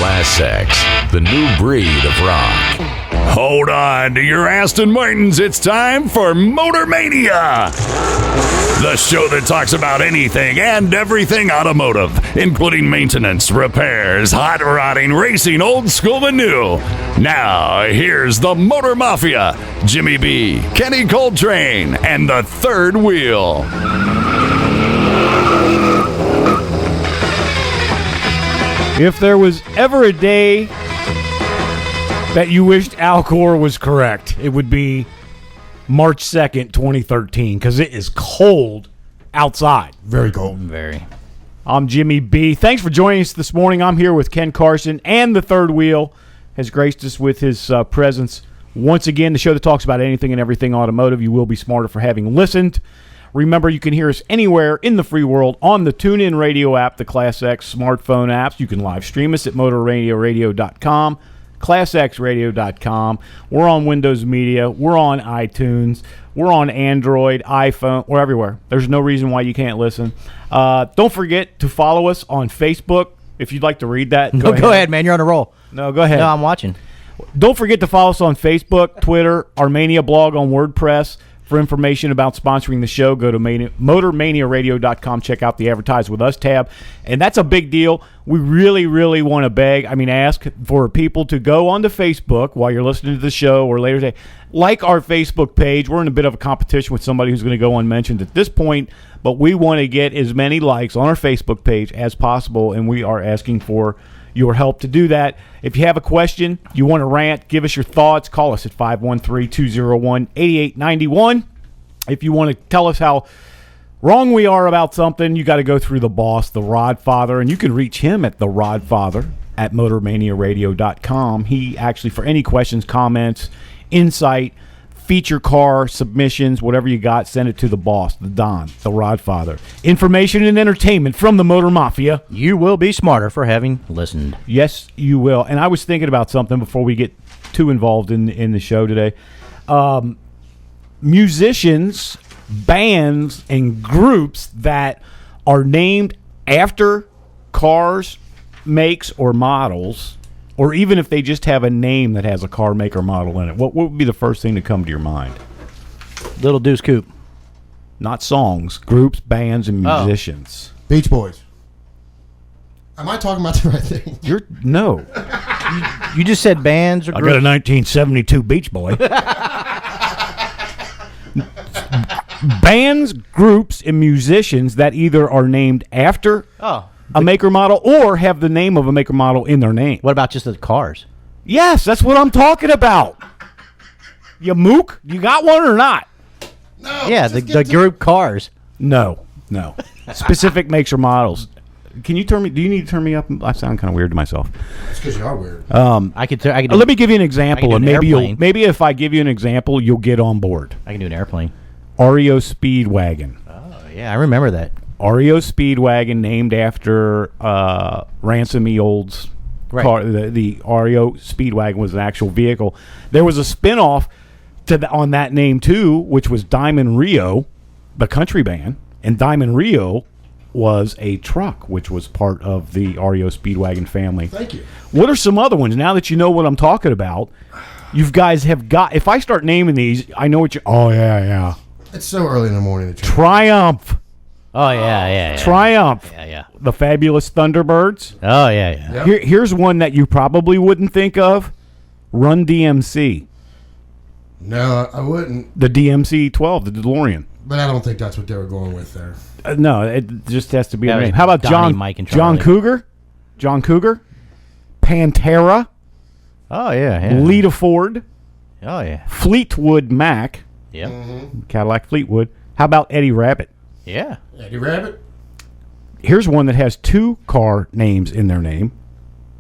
Class X, the new breed of rock. Hold on to your Aston Martins. It's time for Motor Mania, the show that talks about anything and everything automotive, including maintenance, repairs, hot rodding, racing, old school and new. Now, here's the Motor Mafia, Jimmy B, Kenny Coltrane, and the Third Wheel. If there was ever a day that you wished Alcor was correct, it would be March 2nd, 2013, because it is cold outside. Very cold. Very. I'm Jimmy B. Thanks for joining us this morning. I'm here with Ken Carson, and the Third Wheel has graced us with his presence once again. The show that talks about anything and everything automotive. You will be smarter for having listened. Remember, you can hear us anywhere in the free world on the TuneIn Radio app, the Class X smartphone apps. You can live stream us at motorradioradio.com, classxradio.com. We're on Windows Media. We're on iTunes. We're on Android, iPhone. We're everywhere. There's no reason why you can't listen. Don't forget to follow us on Facebook. If you'd like to read that, Go ahead, man. You're on a roll. No, go ahead. No, I'm watching. Don't forget to follow us on Facebook, Twitter, our Mania blog on WordPress. For information about sponsoring the show, go to motormaniaradio.com. Check out the Advertise With Us tab. And that's a big deal. We really, really want to ask for people to go onto Facebook while you're listening to the show or later today. Like our Facebook page. We're in a bit of a competition with somebody who's going to go unmentioned at this point, but we want to get as many likes on our Facebook page as possible, and we are asking for your help to do that. If you have a question, you want to rant, give us your thoughts, call us at 513-201-8891. If you want to tell us how wrong we are about something, you got to go through the boss, the Rodfather, and you can reach him at the Rodfather at motormaniaradio.com. He actually, for any questions, comments, insight, feature car, submissions, whatever you got, send it to the boss, the Don, the Rodfather. Information and entertainment from the Motor Mafia. You will be smarter for having listened. Yes, you will. And I was thinking about something before we get too involved in the show today. Musicians, bands, and groups that are named after cars, makes, or models, or even if they just have a name that has a car, make, or model in it, what would be the first thing to come to your mind? Little Deuce Coupe. Not songs, groups, bands, and musicians. Beach Boys. Am I talking about the right thing? No. You just said bands or I groups. got a 1972 Beach Boy. Bands, groups, and musicians that either are named after a maker model or have the name of a maker model in their name. What about just the cars? Yes, that's what I'm talking about. You mook? You got one or not? No. Yeah, the group cars. No. Specific makes or models. Can you turn me? Do you need to turn me up? I sound kind of weird to myself. It's because you are weird. I could do, let me give you an example, and airplane. maybe if I give you an example, you'll get on board. I can do an airplane. REO Speedwagon. Oh, yeah, I remember that. REO Speedwagon, named after Ransom E. Old's car. The REO Speedwagon was an actual vehicle. There was a spinoff on that name too, which was Diamond Rio, the country band, and Diamond Rio was a truck, which was part of the REO Speedwagon family. Thank you. What are some other ones? Now that you know what I'm talking about, you guys have got. If I start naming these, I know what you. Oh yeah. It's so early in the morning. Triumph. Oh, yeah. Triumph. Yeah. The Fabulous Thunderbirds. Oh, yeah. Yep. Here's one that you probably wouldn't think of. Run DMC. No, I wouldn't. The DMC-12, the DeLorean. But I don't think that's what they were going with there. No, it just has to be a That name. was How about Donnie, Mike, and John Charlie. Cougar? John Cougar? Pantera? Oh, yeah. Lita Ford? Oh, yeah. Fleetwood Mac? Yep. Cadillac Fleetwood. How about Eddie Rabbit? Yeah. Eddie Rabbit? Here's one that has two car names in their name.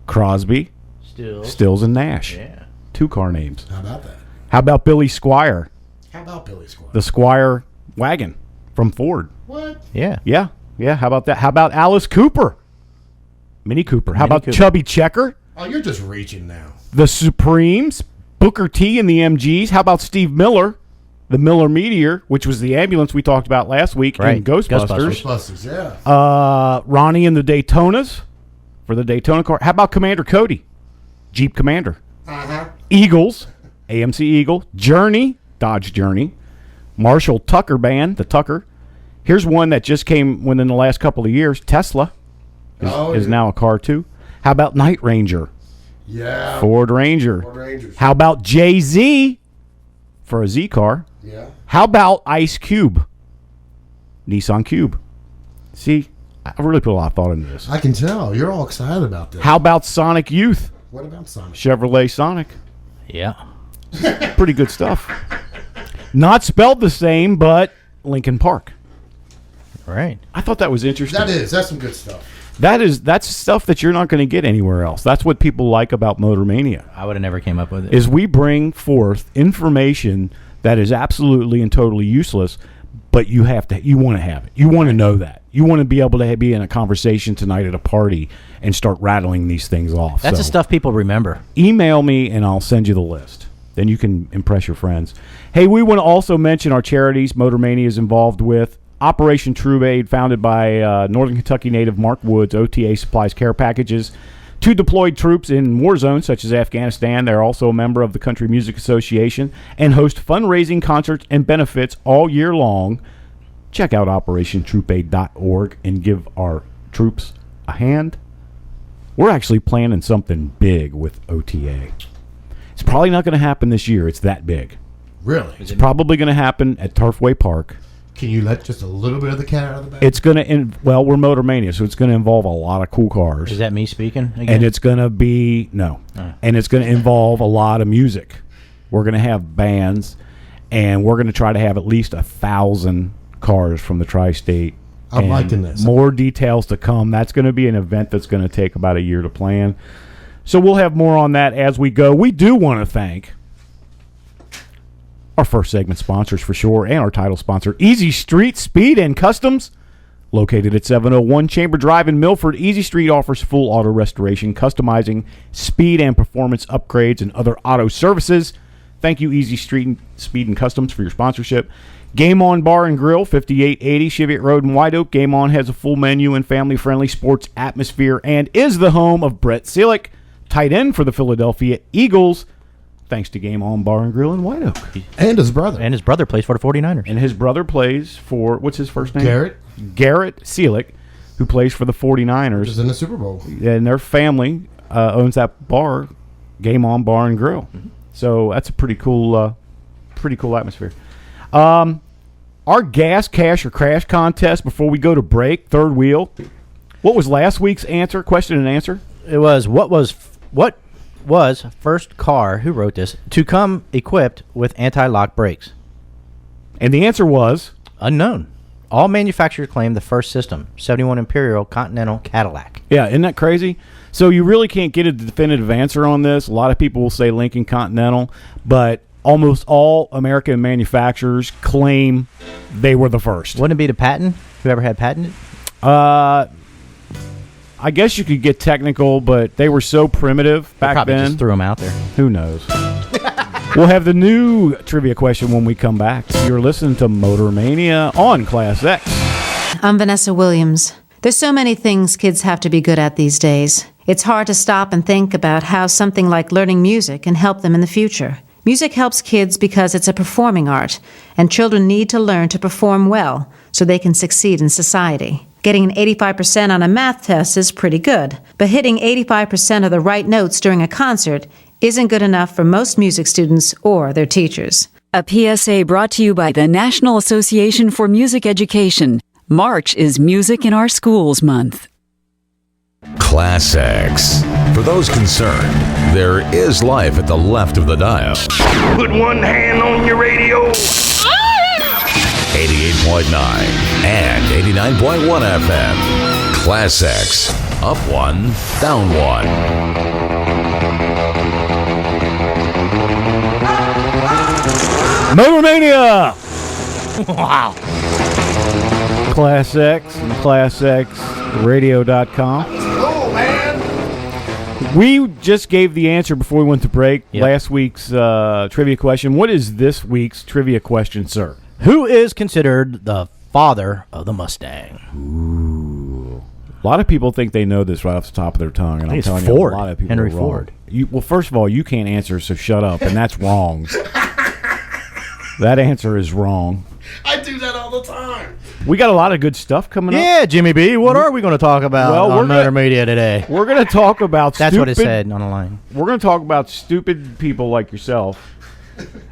Crosby, Stills, and Nash. Yeah. Two car names. How about that? How about Billy Squire? How about Billy Squire? The Squire wagon from Ford. What? Yeah. Yeah. How about that? How about Alice Cooper? Mini Cooper. How Mini about Cooper. Chubby Checker? Oh, you're just reaching now. The Supremes? Booker T and the MGs? How about Steve Miller? The Miller Meteor, which was the ambulance we talked about last week in Right. Ghostbusters. Ghostbusters, yeah. Ronnie and the Daytonas. for the Daytona car. How about Commander Cody? Jeep Commander. Uh-huh. Eagles, AMC Eagle. Journey, Dodge Journey. Marshall Tucker Band, the Tucker. Here's one that just came within the last couple of years. Tesla is now a car, too. How about Night Ranger? Yeah. Ford Ranger. Ford Rangers. How about Jay-Z for a Z car? Yeah. How about Ice Cube? Nissan Cube. See, I really put a lot of thought into this. I can tell. You're all excited about this. How about Sonic Youth? What about Sonic? Chevrolet Sonic. Yeah. Pretty good stuff. Not spelled the same, but Lincoln Park. Right. I thought that was interesting. That's some good stuff. That's stuff that you're not going to get anywhere else. That's what people like about Motor Mania. I would have never came up with it. Is we bring forth information that is absolutely and totally useless, but you want to have it. You want to know that. You want to be able to be in a conversation tonight at a party and start rattling these things off. That's the stuff people remember. Email me and I'll send you the list. Then you can impress your friends. Hey, we want to also mention our charities Motor Mania is involved with. Operation True Aid, founded by Northern Kentucky native Mark Woods. OTA supplies care packages to deployed troops in war zones such as Afghanistan. They're also a member of the Country Music Association and host fundraising concerts and benefits all year long. Check out OperationTroopaid.org and give our troops a hand. We're actually planning something big with OTA. It's probably not going to happen this year. It's that big. Really? It's probably going to happen at Turfway Park. Can you let just a little bit of the cat out of the bag? It's going to, we're Motor Mania, so it's going to involve a lot of cool cars. Is that me speaking again? And it's going to be, and it's going to involve a lot of music. We're going to have bands, and we're going to try to have at least 1,000 cars from the tri-state. I'm and liking this. More details to come. That's going to be an event that's going to take about a year to plan. So we'll have more on that as we go. We do want to thank our first segment sponsors for sure, and our title sponsor, Easy Street Speed and Customs. Located at 701 Chamber Drive in Milford, Easy Street offers full auto restoration, customizing, speed and performance upgrades, and other auto services. Thank you, Easy Street Speed and Customs, for your sponsorship. Game On Bar and Grill, 5880 Cheviot Road in White Oak. Game On has a full menu and family-friendly sports atmosphere and is the home of Brett Seelick, tight end for the Philadelphia Eagles. Thanks to Game On Bar and Grill in White Oak. And his brother. And his brother plays for the 49ers. And his brother plays for, what's his first name? Garrett Seelick, who plays for the 49ers. is in the Super Bowl. And their family owns that bar, Game On Bar and Grill. Mm-hmm. So that's a pretty cool atmosphere. Our gas, cash, or crash contest before we go to break, third wheel. What was last week's answer? Question and answer? It was, what was first car, who wrote this, to come equipped with anti-lock brakes? And the answer was? Unknown. All manufacturers claim the first system, 71 Imperial Continental Cadillac. Yeah, isn't that crazy? So you really can't get a definitive answer on this. A lot of people will say Lincoln Continental, but almost all American manufacturers claim they were the first. Wouldn't it be the patent? Whoever had patented? I guess you could get technical, but they were so primitive back probably then. Just threw them out there. Who knows? We'll have the new trivia question when we come back. You're listening to Motor Mania on Class X. I'm Vanessa Williams. There's so many things kids have to be good at these days. It's hard to stop and think about how something like learning music can help them in the future. Music helps kids because it's a performing art, and children need to learn to perform well so they can succeed in society. Getting an 85% on a math test is pretty good, but hitting 85% of the right notes during a concert isn't good enough for most music students or their teachers. A PSA brought to you by the National Association for Music Education. March is Music in Our Schools Month. Class X. For those concerned, there is life at the left of the dial. Put one hand on your radio. 88.9 and 89.1 FM. Class X. Up one, down one. Motor Mania! Wow. Class X and ClassXRadio.com. Oh, man! We just gave the answer before we went to break. Yep. Last week's trivia question. What is this week's trivia question, sir? Who is considered the father of the Mustang? Ooh. A lot of people think they know this right off the top of their tongue, and I'm It's telling Ford. you, a lot of people Henry are wrong. Ford. Well, first of all, you can't answer, so shut up, and that's wrong. That answer is wrong. I do that all the time. We got a lot of good stuff coming up. Yeah, Jimmy B. What are we going to talk about Well, we're on Motor gonna- Media today? We're going to talk about That's stupid, what it said on the line. We're going to talk about stupid people like yourself.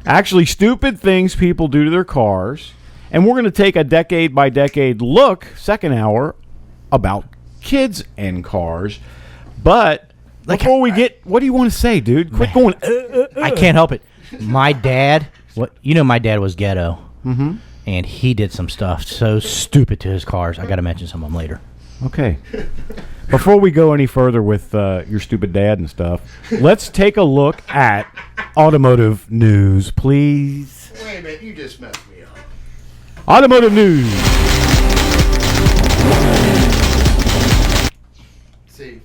Actually, stupid things people do to their cars. And we're going to take a decade-by-decade look, second hour, about kids and cars. But before we get... What do you want to say, dude? Quit going... I can't help it. My dad, my dad was ghetto. Mm-hmm. And he did some stuff so stupid to his cars. I got to mention some of them later. Okay. Before we go any further with your stupid dad and stuff, let's take a look at automotive news, please. Wait a minute, you just messed me up. Automotive news. See,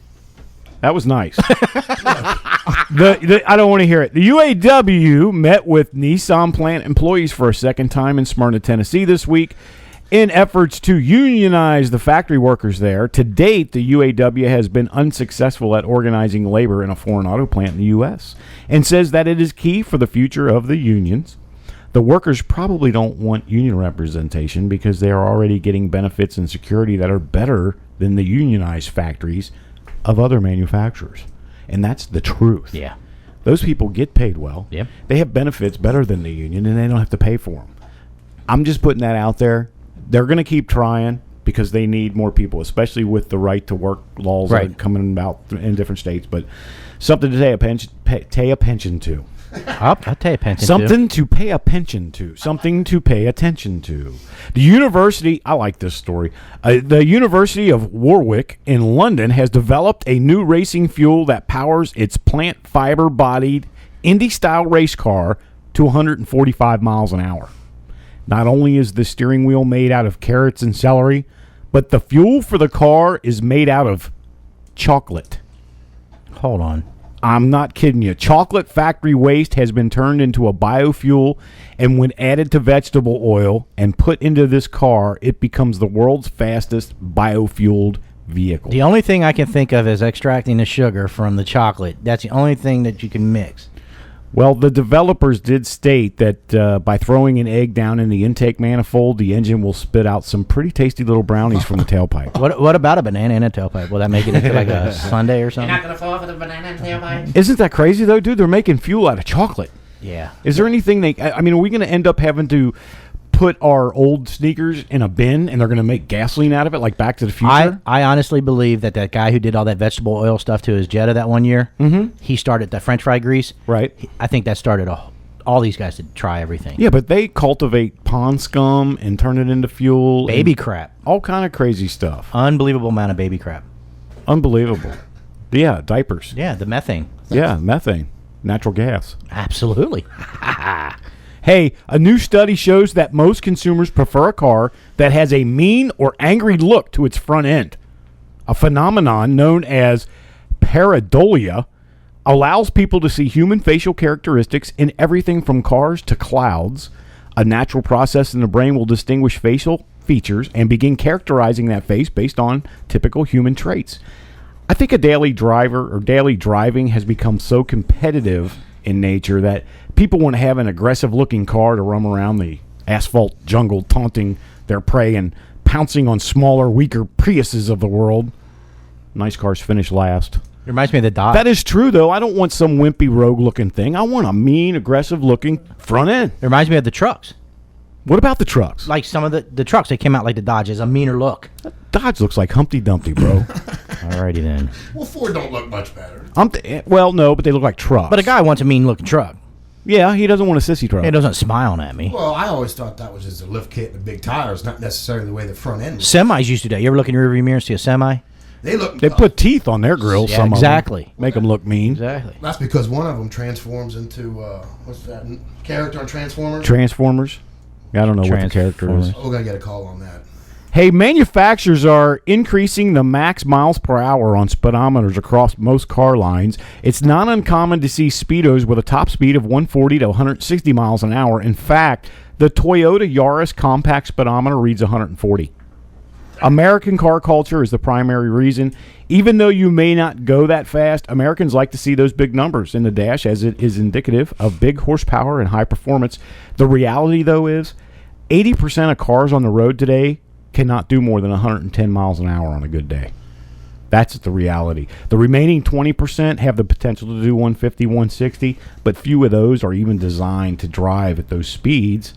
That was nice. I don't want to hear it. The UAW met with Nissan plant employees for a second time in Smyrna, Tennessee this week in efforts to unionize the factory workers there. To date, the UAW has been unsuccessful at organizing labor in a foreign auto plant in the U.S. and says that it is key for the future of the unions. The workers probably don't want union representation because they are already getting benefits and security that are better than the unionized factories of other manufacturers. And that's the truth. Yeah. Those people get paid well. Yep. They have benefits better than the union, and they don't have to pay for them. I'm just putting that out there. They're going to keep trying because they need more people, especially with the right to work laws that are coming about in different states. But something to pay a pension to. I'll tell you, pension. Something to pay a pension to. Something to pay attention to. The university, I like this story. The University of Warwick in London has developed a new racing fuel that powers its plant fiber-bodied Indy-style race car to 145 miles an hour. Not only is the steering wheel made out of carrots and celery, but the fuel for the car is made out of chocolate. Hold on. I'm not kidding you. Chocolate factory waste has been turned into a biofuel, and when added to vegetable oil and put into this car, it becomes the world's fastest biofueled vehicle. The only thing I can think of is extracting the sugar from the chocolate. That's the only thing that you can mix. Well, the developers did state that by throwing an egg down in the intake manifold, the engine will spit out some pretty tasty little brownies from the tailpipe. What about a banana in a tailpipe? Will that make it into like a sundae or something? You're not going to fall for the banana in the tailpipe? Isn't that crazy, though, dude? They're making fuel out of chocolate. Yeah. Is there anything are we going to end up having to put our old sneakers in a bin and they're going to make gasoline out of it like Back to the Future? I honestly believe that guy who did all that vegetable oil stuff to his Jetta that one year, he started the French fry grease. Right. I think that started all these guys to try everything. Yeah, but they cultivate pond scum and turn it into fuel. Baby crap. All kind of crazy stuff. Unbelievable amount of baby crap. Unbelievable. Yeah, diapers. Yeah, the methane. Yeah, methane. Natural gas. Absolutely. Hey, a new study shows that most consumers prefer a car that has a mean or angry look to its front end. A phenomenon known as pareidolia allows people to see human facial characteristics in everything from cars to clouds. A natural process in the brain will distinguish facial features and begin characterizing that face based on typical human traits. I think a daily driver or daily driving has become so competitive in nature that people want to have an aggressive-looking car to roam around the asphalt jungle, taunting their prey and pouncing on smaller, weaker Priuses of the world. Nice cars finish last. It reminds me of the Dodge. That is true, though. I don't want some wimpy, rogue-looking thing. I want a mean, aggressive-looking front end. It reminds me of the trucks. What about the trucks? Like some of the trucks, they came out like the Dodges, a meaner look. Dodge looks like Humpty Dumpty, bro. Alrighty then. Well, Ford don't look much better. Well, no, but they look like trucks. But a guy wants a mean-looking truck. Yeah, he doesn't want a sissy truck. He doesn't smile at me. Well, I always thought that was just a lift kit and the big tires, not necessarily the way the front end was. Semis used to do that. You ever look in your rearview mirror and see a semi? They look. They put teeth on their grills. Yeah, some exactly. of them. Make them look mean. Exactly. That's because one of them transforms into what's that character on Transformers? Transformers. I don't know what the character is. Oh, we're gonna get a call on that. Hey, manufacturers are increasing the max miles per hour on speedometers across most car lines. It's not uncommon to see Speedos with a top speed of 140 to 160 miles an hour. In fact, the Toyota Yaris compact speedometer reads 140. American car culture is the primary reason. Even though you may not go that fast, Americans like to see those big numbers in the dash, as it is indicative of big horsepower and high performance. The reality, though, is 80% of cars on the road today cannot do more than 110 miles an hour on a good day. That's the reality. The remaining 20% have the potential to do 150, 160, but few of those are even designed to drive at those speeds.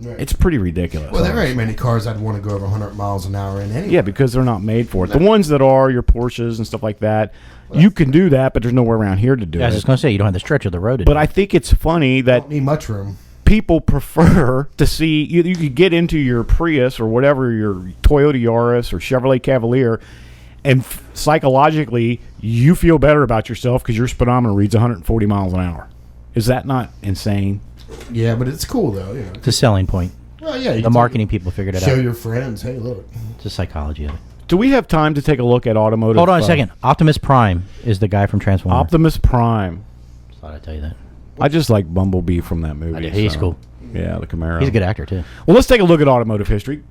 Right. It's pretty ridiculous. Well, there ain't many cars I'd want to go over 100 miles an hour in anyway. Yeah, because they're not made for it. The ones that are, your Porsches and stuff like that, you can do that, but there's nowhere around here to do it. I was just going to say, you don't have the stretch of the road to But do I it. think it's funny that Don't need much room. people prefer to see, you could get into your Prius or whatever, your Toyota Yaris or Chevrolet Cavalier, and psychologically, you feel better about yourself because your speedometer reads 140 miles an hour. Is that not insane? Yeah, but it's cool, though. You know. It's a selling point. Well, yeah, you The can marketing people figured it show out. your friends, hey, look. It's the psychology of it. Do we have time to take a look at automotive? Hold on a second. Optimus Prime is the guy from Transformers. Optimus Prime. Thought I'd tell you that. I just like Bumblebee from that movie. I do. He's cool. Yeah, the Camaro. He's a good actor, too. Well, let's take a look at automotive history.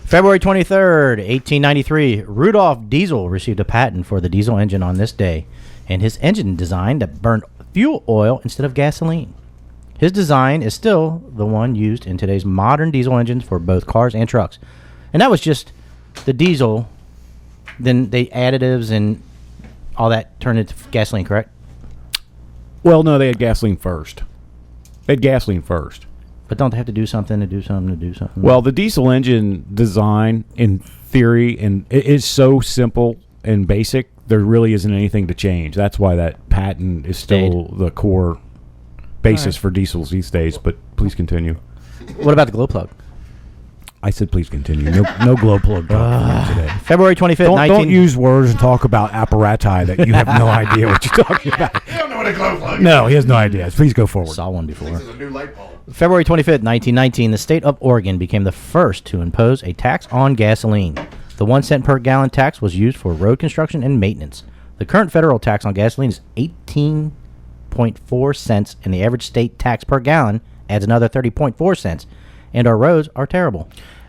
February 23rd, 1893, Rudolf Diesel received a patent for the diesel engine on this day, and his engine design that burned fuel oil instead of gasoline. His design is still the one used in today's modern diesel engines for both cars and trucks. And that was just the diesel, then the additives and all that turned into gasoline, correct? Well, no, they had gasoline first. They had gasoline first. But don't they have to do something to do something to do something? Well, the diesel engine design, in theory, and it is so simple and basic, there really isn't anything to change. That's why that patent is still the core basis for diesels these days. But please continue. What about the glow plug? I said please continue. No glow plug talk for me today. February 25th, Don't use words and talk about apparati that you have no idea what you're talking about. You don't know what a glow plug is. No, he has no idea. Please go forward. Saw one before. This is a new light bulb. February 25th, 1919, the state of Oregon became the first to impose a tax on gasoline. The 1 cent per gallon tax was used for road construction and maintenance. The current federal tax on gasoline is 18.4 cents, and the average state tax per gallon adds another 30.4 cents. And our roads are terrible.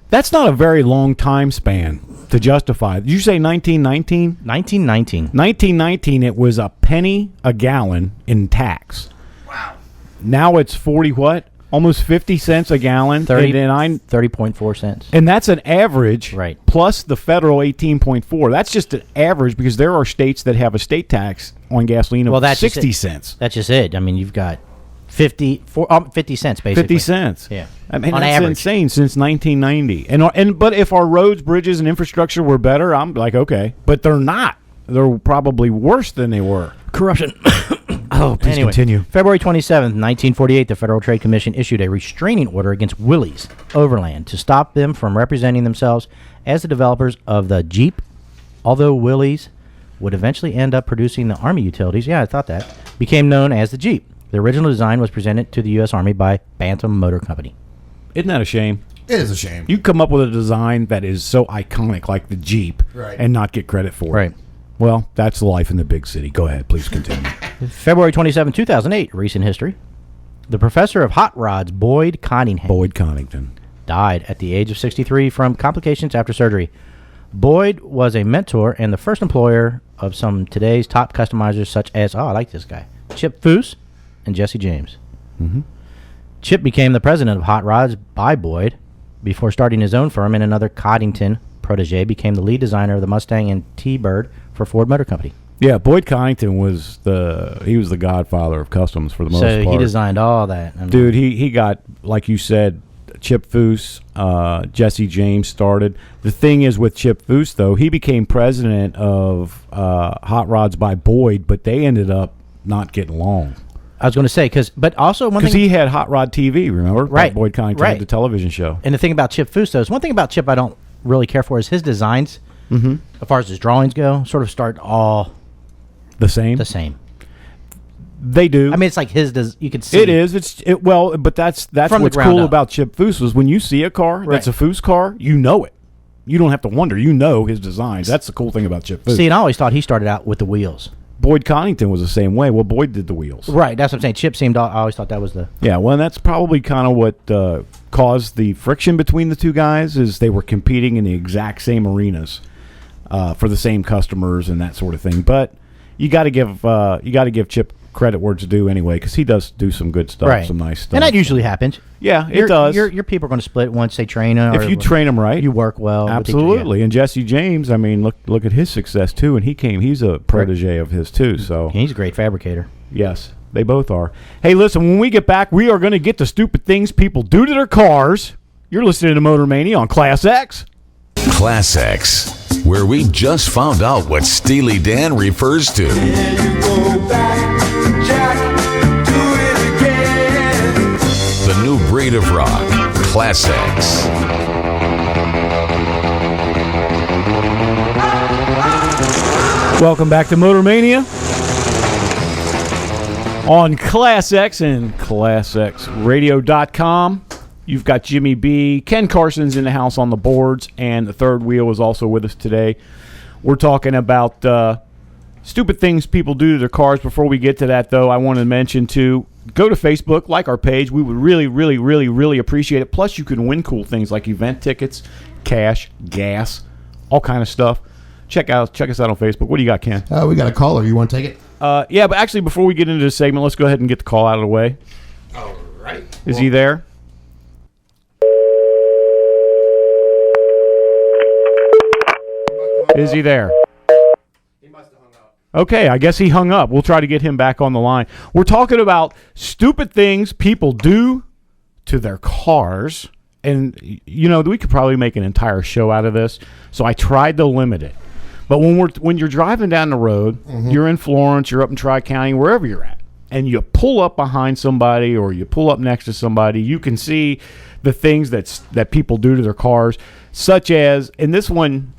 That's not a very long time span to justify. Did you say 1919? 1919. 1919, it was a penny a gallon in tax. Wow. Now it's 40 what? Almost 50 cents a gallon. 30.4 cents. And that's an average, Right. plus the federal 18.4. That's just an average because there are states that have a state tax on gasoline of that's 60 just cents. That's just it. I mean, you've got 50 cents, basically. 50 cents. Yeah. I mean, on that's average. insane since 1990. But if our roads, bridges, and infrastructure were better, I'm like, okay. But they're not. They're probably worse than they were. Corruption. Oh, please Anyway, continue. February 27th, 1948, the Federal Trade Commission issued a restraining order against Willys Overland to stop them from representing themselves as the developers of the Jeep. Although Willys would eventually end up producing the Army utilities, yeah, I thought that, became known as the Jeep. The original design was presented to the U.S. Army by Bantam Motor Company. Isn't that a shame? It is a shame. You come up with a design that is so iconic like the Jeep Right. and not get credit for Right. it. Well, that's life in the big city. Go ahead. Please continue. February 27, 2008, recent history. The professor of hot rods, Boyd Cottingham, Boyd Connington. died at the age of 63 from complications after surgery. Boyd was a mentor and the first employer of some today's top customizers such as, I like this guy, Chip Foose and Jesse James. Mm-hmm. Chip became the president of Hot Rods by Boyd before starting his own firm, and another Coddington protege became the lead designer of the Mustang and T-Bird for Ford Motor Company. Yeah, Boyd Connington was the godfather of customs for the most part. So he designed all that. I mean, Dude, he got, like you said, Chip Foose, Jesse James started. The thing is with Chip Foose, though, he became president of Hot Rods by Boyd, but they ended up not getting along. I was going to say, but also one Because thing... he had Hot Rod TV, remember? Right. Boyd Connington Right. had the television show. And the thing about Chip Foose, though, is one thing about Chip I don't really care for is his designs, as far as his drawings go, sort of start all The same? the same. They do. I mean, it's like you could see. It is. But that's From the what's ground cool up. about Chip Foose was when you see a car that's a Right. Foose car, you know it. You don't have to wonder. You know his designs. That's the cool thing about Chip Foose. See, and I always thought he started out with the wheels. Boyd Connington was the same way. Well, Boyd did the wheels. Right, that's what I'm saying. Chip seemed. I always thought that was the. Yeah, well, that's probably kind of what caused the friction between the two guys. Is they were competing in the exact same arenas for the same customers and that sort of thing. But you got to give Chip credit where it's due anyway, because he does do some good stuff, Right. some nice stuff. And that usually happens. Yeah, it does. Your people are going to split once they train. If you train them right, you work well. with each other, absolutely. And Jesse James, I mean, look at his success too. And he's a protege of his too. So yeah. He's a great fabricator. yes, they both are. Hey, listen, when we get back, we are going to get to stupid things people do to their cars. You're listening to Motor Mania on Class X. Class X, where we just found out what Steely Dan refers to. The new breed of rock, Class X. Welcome back to Motor Mania on Class X and ClassXRadio.com. You've got Jimmy B. Ken Carson's in the house on the boards, and the third wheel is also with us today. We're talking about stupid things people do to their cars. Before we get to that, though, I want to mention, too, go to Facebook, like our page. We would really, really, really, really appreciate it. Plus, you can win cool things like event tickets, cash, gas, all kind of stuff. Check us out on Facebook. What do you got, Ken? We got a caller. You want to take it? Yeah, but actually, before we get into this segment, let's go ahead and get the call out of the way. All right. Is he there? Is he there? He must have hung up. Okay, I guess he hung up. We'll try to get him back on the line. We're talking about stupid things people do to their cars. And, you know, we could probably make an entire show out of this. So I tried to limit it. But when you're driving down the road, you're in Florence, you're up in Tri-County, wherever you're at, and you pull up behind somebody or you pull up next to somebody, you can see the things that people do to their cars, such as, and this one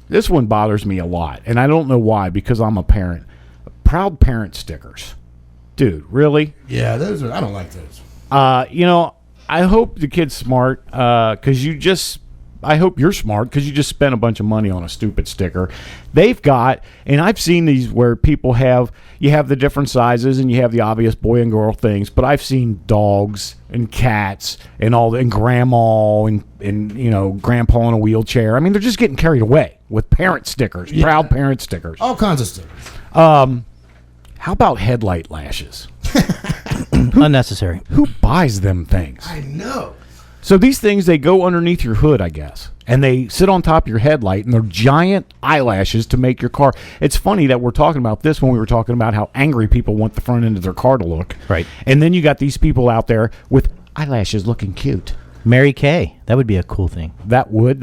bothers me a lot, and I don't know why, because I'm a parent. Proud parent stickers. Dude, really? Yeah, I don't like those. You know, I hope the kid's smart, I hope you're smart because you just spent a bunch of money on a stupid sticker. They've got, and I've seen these where people have the different sizes and you have the obvious boy and girl things, but I've seen dogs and cats and grandma and you know, grandpa in a wheelchair. I mean, they're just getting carried away with parent stickers, proud parent stickers. All kinds of stickers. How about headlight lashes? Unnecessary. Who buys them things? I know. So these things, they go underneath your hood, I guess, and they sit on top of your headlight, and they're giant eyelashes to make your car. It's funny that we're talking about this when we were talking about how angry people want the front end of their car to look. Right. And then you got these people out there with eyelashes looking cute. Mary Kay. That would be a cool thing. That would.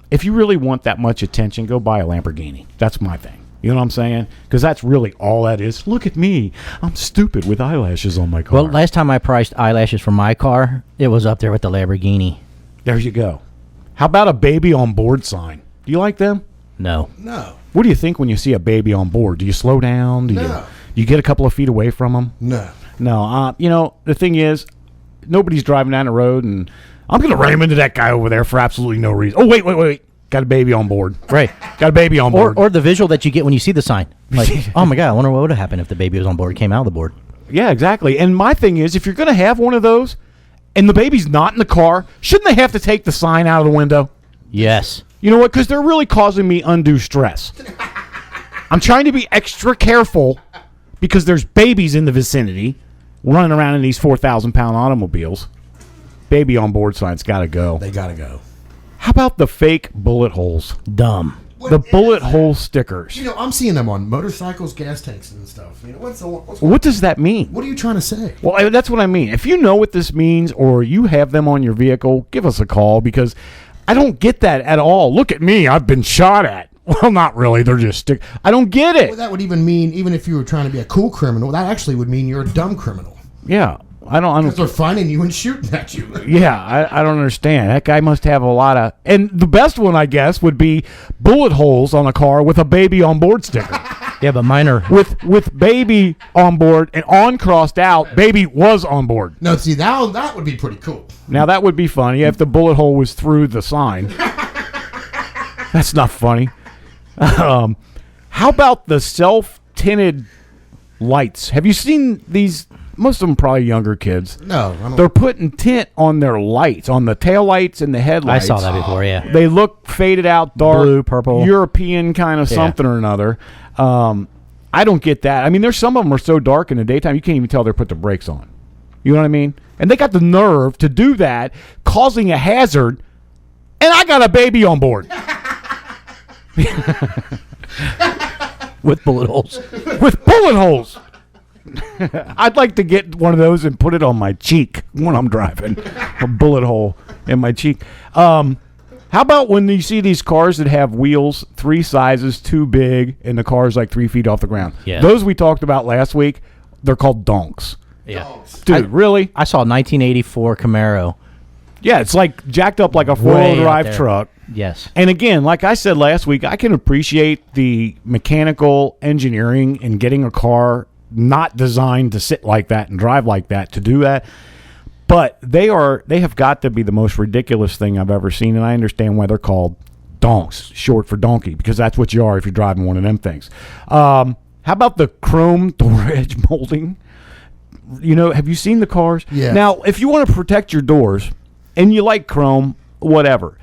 If you really want that much attention, go buy a Lamborghini. That's my thing. You know what I'm saying? Because that's really all that is. Look at me. I'm stupid with eyelashes on my car. Well, last time I priced eyelashes for my car, it was up there with the Lamborghini. There you go. How about a baby on board sign? Do you like them? No. No. What do you think when you see a baby on board? Do you slow down? Do you get a couple of feet away from them? No. No. You know, the thing is, nobody's driving down the road, and I'm going to ram into that guy over there for absolutely no reason. Oh, wait. Got a baby on board. Right. Got a baby on board. Or the visual that you get when you see the sign. Like, oh my God, I wonder what would have happened if the baby was on board, came out of the board. Yeah, exactly. And my thing is, if you're going to have one of those and the baby's not in the car, shouldn't they have to take the sign out of the window? Yes. You know what? Because they're really causing me undue stress. I'm trying to be extra careful because there's babies in the vicinity running around in these 4,000-pound automobiles. Baby on board signs got to go. They got to go. How about the fake bullet holes? Dumb. The bullet hole stickers. You know, I'm seeing them on motorcycles, gas tanks, and stuff. You know, What does that mean? What are you trying to say? Well, that's what I mean. If you know what this means or you have them on your vehicle, give us a call because I don't get that at all. Look at me. I've been shot at. Well, not really. They're just I don't get it. Well, that would even mean, even if you were trying to be a cool criminal, that actually would mean you're a dumb criminal. Yeah. I don't. Because they're finding you and shooting at you. Yeah, I don't understand. That guy must have a lot of. And the best one, I guess, would be bullet holes on a car with a baby on board sticker. Yeah, but mine are with baby on board and on crossed out. Baby was on board. No, see, that would be pretty cool. Now that would be funny if the bullet hole was through the sign. That's not funny. How about the tinted lights. Have you seen these? Most of them probably younger kids. No, I don't. They're putting tint on their lights, on the tail lights and the I headlights. saw that before. Yeah. They look faded out, dark, Blue, purple. European kind of Yeah. something or another. I don't get that. I mean, there's some of them are so dark in the daytime you can't even tell they put the brakes on. You know what I mean? And they got the nerve to do that, causing a hazard, and I got a baby on board. With bullet holes. With bullet holes. I'd like to get one of those and put it on my cheek when I'm driving. A bullet hole in my cheek. How about when you see these cars that have wheels 3 sizes too big and the car's like 3 feet off the ground? Yeah. Those we talked about last week, they're called donks. Yeah. Dude, really? I saw a 1984 Camaro. Yeah, it's like jacked up like a Way four-wheel out drive there. truck. Yes. And again, like I said last week, I can appreciate the mechanical engineering in getting a car not designed to sit like that and drive like that to do that. But they have got to be the most ridiculous thing I've ever seen, and I understand why they're called donks, short for donkey, because that's what you are if you're driving one of them things. How about the chrome door edge molding? You know, have you seen the cars? Yeah. Now, if you want to protect your doors and you like chrome, whatever.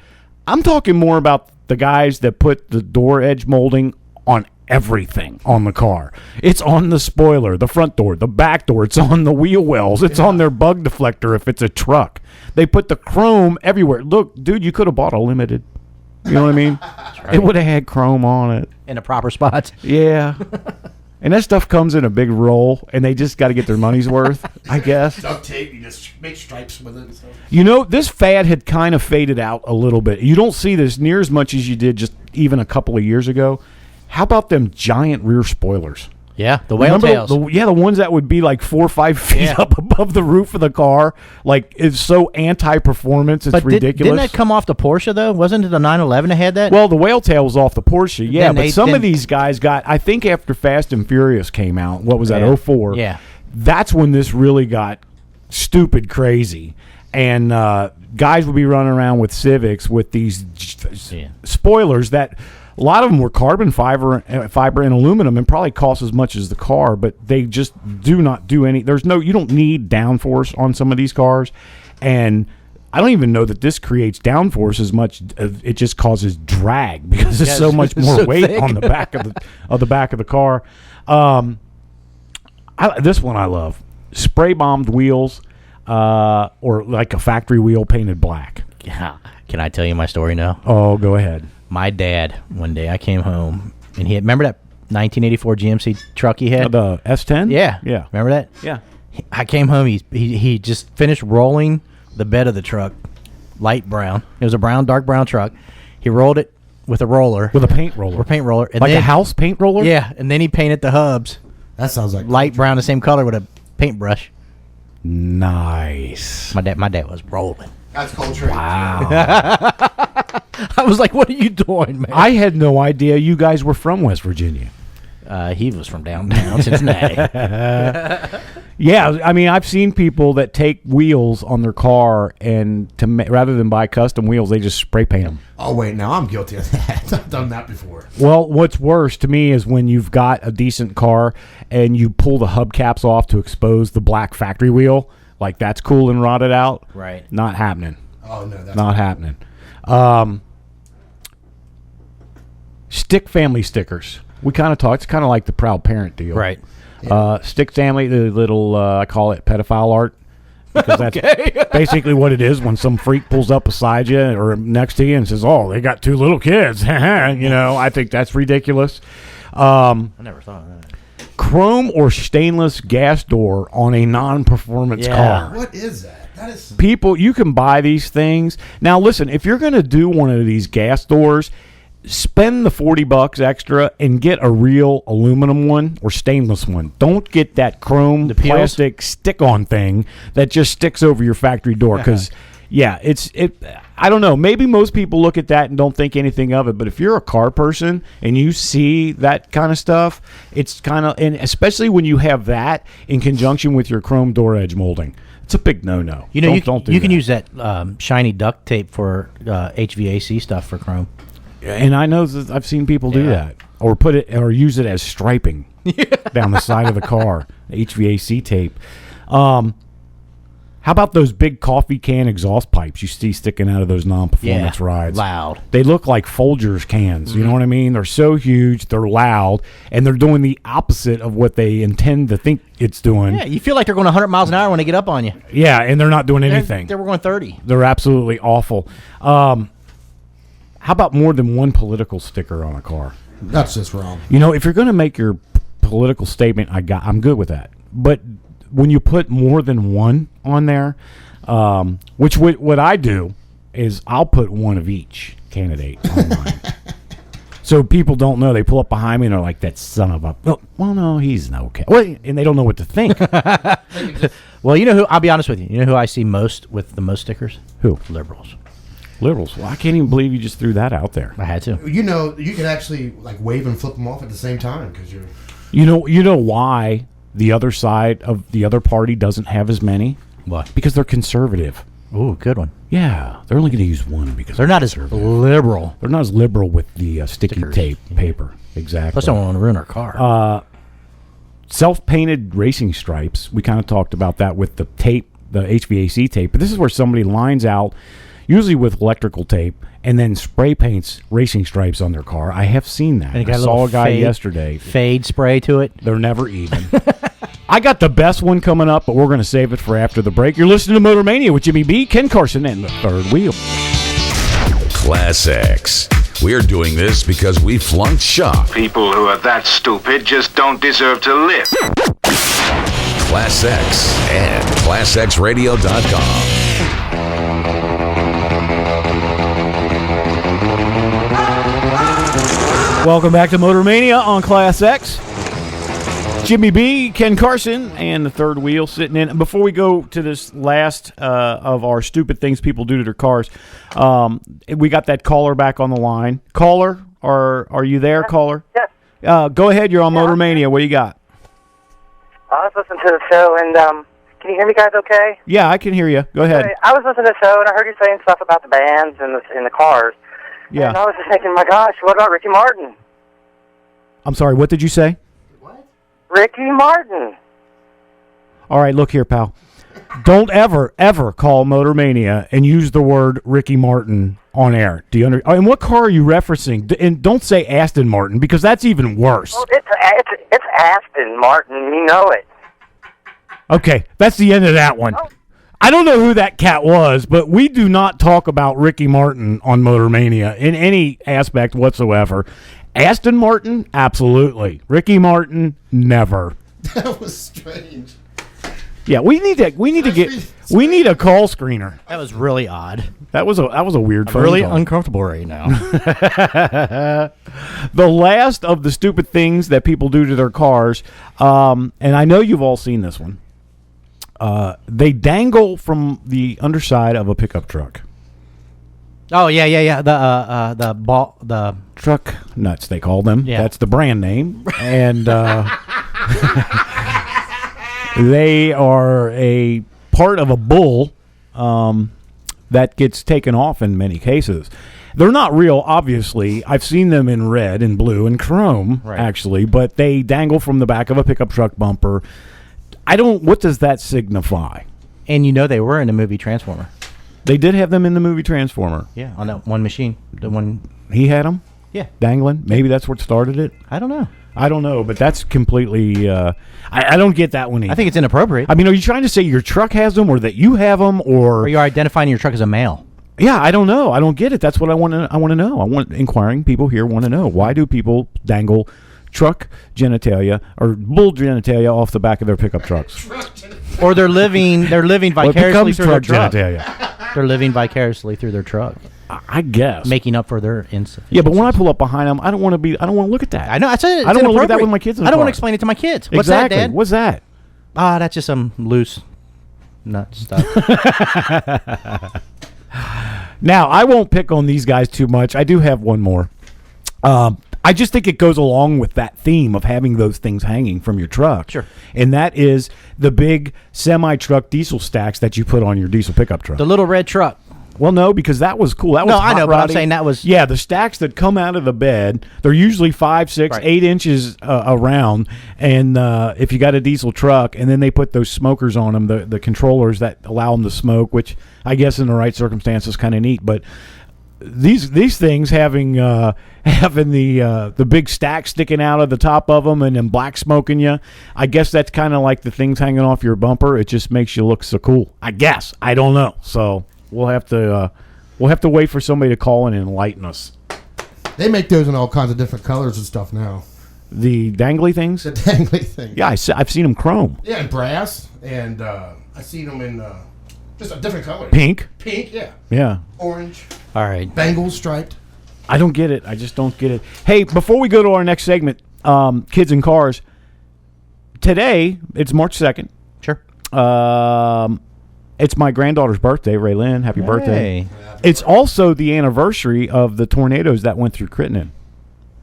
I'm talking more about the guys that put the door edge molding on everything on the car. It's on the spoiler, the front door, the back door. It's on the wheel wells. It's on their bug deflector if it's a truck. They put the chrome everywhere. Look, dude, you could have bought a limited. You know what I mean? It would have had chrome on it. In the proper spots. Yeah. And that stuff comes in a big roll, and they just got to get their money's worth, I guess. Duct tape, you just make stripes with it and stuff. You know, this fad had kind of faded out a little bit. You don't see this near as much as you did just even a couple of years ago. How about them giant rear spoilers? Yeah, the whale Remember tails. the ones that would be like 4 or 5 feet Yeah. up above the roof of the car. Like, it's so anti-performance, it's but ridiculous. didn't that come off the Porsche, though? Wasn't it the 911 that had that? Well, the whale tail was off the Porsche, yeah. Then But some of then- these guys got, I think after Fast and Furious came out, what was that, Yeah. 04? Yeah. That's when this really got stupid crazy. And guys would be running around with Civics with these Yeah. spoilers that a lot of them were carbon fiber and aluminum and probably cost as much as the car, but they just do not do any. You don't need downforce on some of these cars, and I don't even know that this creates downforce as much. It just causes drag because there's so much more so weight thick. on the back of the back of the car. This one I love: spray bombed wheels, or like a factory wheel painted black. Yeah. Can I tell you my story now? Oh, go ahead. My dad, one day I came home, and remember that 1984 GMC truck he had? The S10. Yeah. yeah, Remember that? yeah. I came home. He just finished rolling the bed of the truck, light brown. It was a dark brown truck. He rolled it with a roller, With a paint roller. and Like then, a house paint roller? Yeah, and then he painted the hubs That sounds like light brown, the same color with a paintbrush. Nice. My dad was rolling. That's culture. I was like, "What are you doing, man?" I had no idea you guys were from West Virginia. He was from downtown Cincinnati. Yeah, I mean, I've seen people that take wheels on their car and rather than buy custom wheels, they just spray paint them. Oh wait, now I'm guilty of that. I've done that before. Well, what's worse to me is when you've got a decent car and you pull the hubcaps off to expose the black factory wheel. Like, that's cool and rotted out. Right. Not happening. Oh no, that's Not happening. Stick family stickers. We kind of talked. It's kind of like the proud parent deal. Right. Stick family, the little, I call it pedophile art. Because that's basically what it is when some freak pulls up beside you or next to you and says, "Oh, they got 2 little kids." You know, I think that's ridiculous. I never thought of that. Chrome or stainless gas door on a non-performance Yeah. car. what is that? That is People, you can buy these things. Now, listen, if you're going to do one of these gas doors, spend the $40 extra and get a real aluminum one or stainless one. Don't get that chrome peels? plastic stick-on thing that just sticks over your factory door. Because, yeah, I don't know. Maybe most people look at that and don't think anything of it. But if you're a car person and you see that kind of stuff, it's kind of, and especially when you have that in conjunction with your chrome door edge molding, it's a big no-no. You know, don't do you can that. use that shiny duct tape for HVAC stuff for chrome. And I know that I've seen people do Yeah. that or put it or use it as striping down the side of the car. HVAC tape. How about those big coffee can exhaust pipes you see sticking out of those non-performance rides? Loud. They look like Folgers cans. You know what I mean? They're so huge, they're loud, and they're doing the opposite of what they intend to think it's doing. Yeah, you feel like they're going 100 miles an hour when they get up on you. Yeah, and they're not doing anything. They were going 30. They're absolutely awful. How about more than one political sticker on a car? That's just wrong. You know, if you're going to make your political statement, I'm good with that. But when you put more than one on there, what I do is I'll put one of each candidate on mine. So people don't know. They pull up behind me and they're like, that son of a... Well, no, he's okay. Well, and they don't know what to think. Well, you know who... I'll be honest with you. You know who I see most with the most stickers? Who? Liberals. Liberals. Well, I can't even believe you just threw that out there. I had to. You know, you can actually like wave and flip them off at the same time because you're... You know why the other side of the other party doesn't have as many? Why? Because they're conservative. Ooh, good one. Yeah, they're only going to use one because They're not as liberal. They're not as liberal with the sticky Stickers. tape paper. Exactly. Plus, don't want to ruin our car. Self-painted racing stripes. We kind of talked about that with the tape, the HVAC tape. But this is where somebody lines out, usually with electrical tape, and then spray paints racing stripes on their car. I have seen that. And it got I a saw little a guy fade- yesterday. Fade spray to it. They're never even. I got the best one coming up, but we're going to save it for after the break. You're listening to Motor Mania with Jimmy B, Ken Carson, and the Third Wheel. Class X. We're doing this because we flunked shop. People who are that stupid just don't deserve to live. Class X and ClassXRadio.com. Welcome back to Motor Mania on Class X. Jimmy B, Ken Carson, and the Third Wheel sitting in. Before we go to this last of our stupid things people do to their cars, we got that caller back on the line. Caller, are you there, caller? Yes. Go ahead. You're on Motor Mania. What do you got? I was listening to the show, and can you hear me guys okay? Yeah, I can hear you. Go ahead. I was listening to the show, and I heard you saying stuff about the bands and the cars. Yeah. And I was just thinking, my gosh, what about Ricky Martin? I'm sorry. What did you say? Ricky Martin. All right, look here, pal. Don't ever call Motor Mania and use the word Ricky Martin on air. Do you and what car are you referencing? And don't say Aston Martin because that's even worse. Well, it's Aston Martin. You know it. Okay, that's the end of that one. Oh. I don't know who that cat was, but we do not talk about Ricky Martin on Motor Mania in any aspect whatsoever. Aston Martin, absolutely. Ricky Martin, never. That was strange. Yeah, we need a call screener. That was really odd. That was a weird phone Really call. uncomfortable right now. The last of the stupid things that people do to their cars, and I know you've all seen this one. They dangle from the underside of a pickup truck. Oh yeah. The Truck nuts, they call them. Yeah. That's the brand name, and they are a part of a bull that gets taken off in many cases. They're not real, obviously. I've seen them in red and blue and chrome, actually, but they dangle from the back of a pickup truck bumper. What does that signify? And they were in the movie Transformer. They did have them in the movie Transformer. Yeah, on that one machine. The one. He had them? Yeah. Dangling? Maybe that's what started it? I don't know. I don't know, but that's completely... I don't get that one either. I think it's inappropriate. I mean, are you trying to say your truck has them or that you have them or... Or you're identifying your truck as a male. Yeah, I don't know. I don't get it. That's what I want to know. Inquiring people here want to know. Why do people dangle truck genitalia or bull genitalia off the back of their pickup trucks? Or they're living vicariously through their truck. Genitalia. They're living vicariously through their truck, I guess. making up for their insufficiency. Yeah, but when I pull up behind them, I don't want to look at that. I know. I said I don't want to look at that with my kids in the I don't want car. to explain it to my kids. What's Exactly. that, Dad? What's that? That's just some loose nut stuff. Now, I won't pick on these guys too much. I do have one more. I just think it goes along with that theme of having those things hanging from your truck. Sure. And that is the big semi-truck diesel stacks that you put on your diesel pickup truck. The little red truck. Well, no, because that was cool. That was No, I hot know, but I'm rodding. saying that was- Yeah, the stacks that come out of the bed, they're usually 5, 6, Right. 8 inches around. And if you got a diesel truck, and then they put those smokers on them, the controllers that allow them to smoke, which I guess in the right circumstances is kind of neat. But these things having the big stack sticking out of the top of them and then black smoking you, I guess that's kind of like the things hanging off your bumper. It just makes you look so cool. I guess. I don't know. So we'll have to wait for somebody to call in and enlighten us. They make those in all kinds of different colors and stuff now. The dangly things? The dangly thing. Yeah, I've seen them chrome. Yeah, and brass, and I seen them in just a different color. Pink? Pink, yeah. Yeah. Orange. All right. Bangles striped. I don't get it. I just don't get it. Hey, before we go to our next segment, kids and cars, today, it's March 2nd. Sure. It's my granddaughter's birthday, Raylyn. Happy birthday. Hey. It's also the anniversary of the tornadoes that went through Crittenden.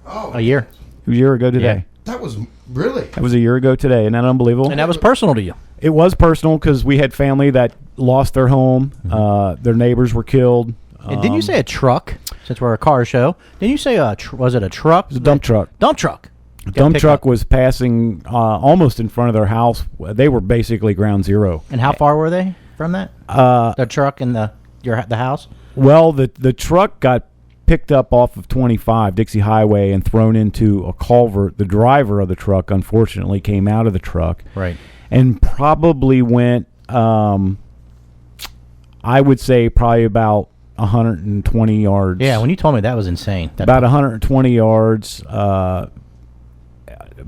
Oh, A year. A year ago today. that was really. That was a year ago today. Isn't that unbelievable? And that was personal to you. It was personal because we had family that lost their home. Their neighbors were killed. And didn't you say a truck? Since we're a car show, didn't you say was it a truck? It was a dump truck. Dump truck. A dump truck was passing almost in front of their house. They were basically ground zero. And how far were they from that? The truck and the house. Well, the truck got picked up off of 25 Dixie Highway and thrown into a culvert. The driver of the truck, unfortunately, came out of the truck. Right. And probably went, I would say, probably about 120 yards. Yeah, when you told me that was insane. About 120 yards.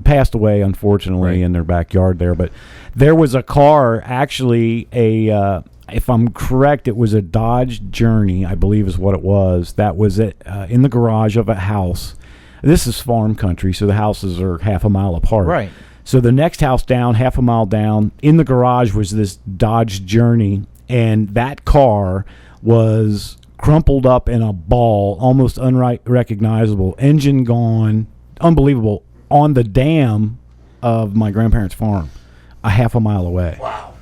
Passed away, unfortunately, in their backyard there. But there was a car, actually, if I'm correct, it was a Dodge Journey, I believe is what it was, that was in the garage of a house. This is farm country, so the houses are half a mile apart. Right. So the next house down, half a mile down, in the garage was this Dodge Journey, and that car was crumpled up in a ball, almost unrecognizable, engine gone, unbelievable, on the dam of my grandparents' farm, a half a mile away. Wow.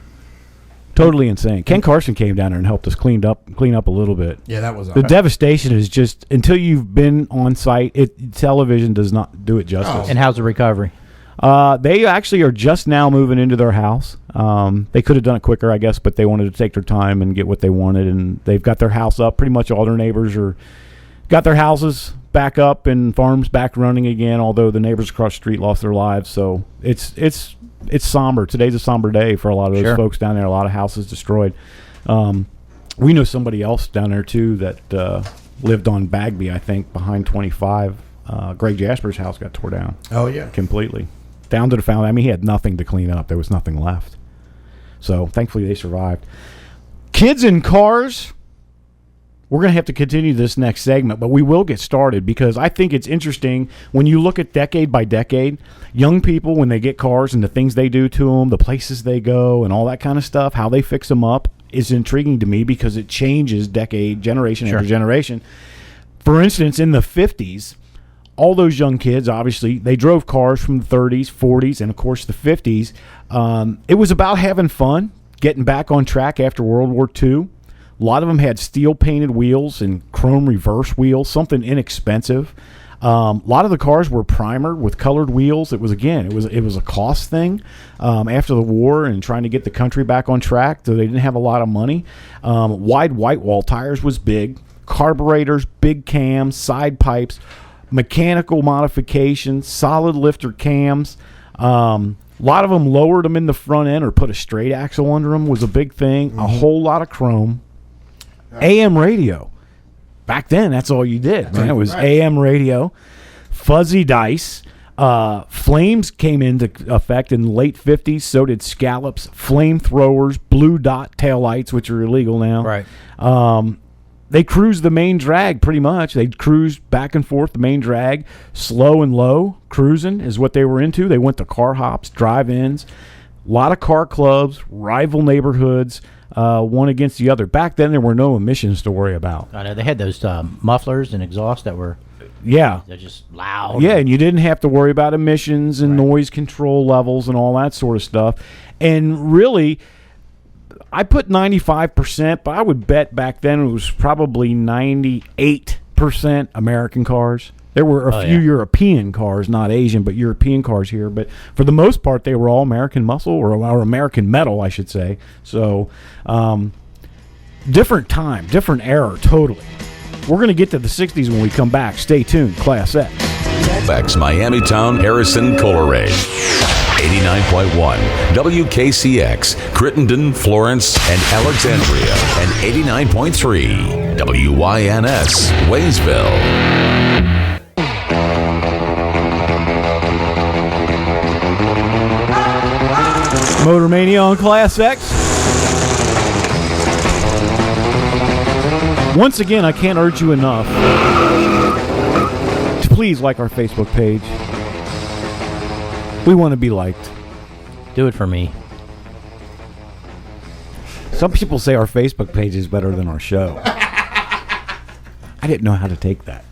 Totally insane. Ken Carson came down there and helped us clean up a little bit. Yeah, that was the devastation is just, until you've been on site, television does not do it justice. And how's the recovery? They actually are just now moving into their house. They could have done it quicker, I guess, but they wanted to take their time and get what they wanted, and they've got their house up. Pretty much all their neighbors got their houses back up and farms back running again, although the neighbors across the street lost their lives. So it's somber. Today's a somber day for a lot of those folks down there. A lot of houses destroyed. We know somebody else down there, too, that lived on Bagby, I think, behind 25. Greg Jasper's house got tore down. Oh, yeah. Completely. Down to the fountain. I mean, he had nothing to clean up. There was nothing left. So, thankfully, they survived. Kids in cars. We're going to have to continue this next segment, but we will get started because I think it's interesting when you look at decade by decade, young people, when they get cars and the things they do to them, the places they go and all that kind of stuff, how they fix them up is intriguing to me because it changes generation after generation. For instance, in the 50s, all those young kids, obviously, they drove cars from the 30s, 40s, and, of course, the 50s. It was about having fun, getting back on track after World War II. A lot of them had steel-painted wheels and chrome reverse wheels, something inexpensive. A lot of the cars were primered with colored wheels. It was a cost thing after the war and trying to get the country back on track, so they didn't have a lot of money. Wide white wall tires was big. Carburetors, big cams, side pipes, mechanical modifications, solid lifter cams. A lot of them lowered them in the front end or put a straight axle under them was a big thing. Mm-hmm. A whole lot of chrome. AM radio. Back then, that's all you did, man. It was AM radio. Fuzzy dice. Flames came into effect in the late 50s. So did scallops, flamethrowers, blue dot taillights, which are illegal now. Right. They cruised the main drag pretty much. They cruised back and forth the main drag. Slow and low cruising is what they were into. They went to car hops, drive-ins, a lot of car clubs, rival neighborhoods. One against the other. Back then, there were no emissions to worry about. I know they had those mufflers and exhaust that were they're just loud. Yeah, and you didn't have to worry about emissions and noise control levels and all that sort of stuff. And really, I put 95%, but I would bet back then it was probably 98% American cars. There were a few European cars, not Asian, but European cars here. But for the most part, they were all American muscle or American metal, I should say. So, different time, different era, totally. We're going to get to the 60s when we come back. Stay tuned. Class X. X, Miami Town, Harrison, Colorado. 89.1 WKCX, Crittenden, Florence, and Alexandria. And 89.3 WYNS, Waysville. Motor Mania on Class X. Once again, I can't urge you enough to please like our Facebook page. We want to be liked. Do it for me. Some people say our Facebook page is better than our show. I didn't know how to take that.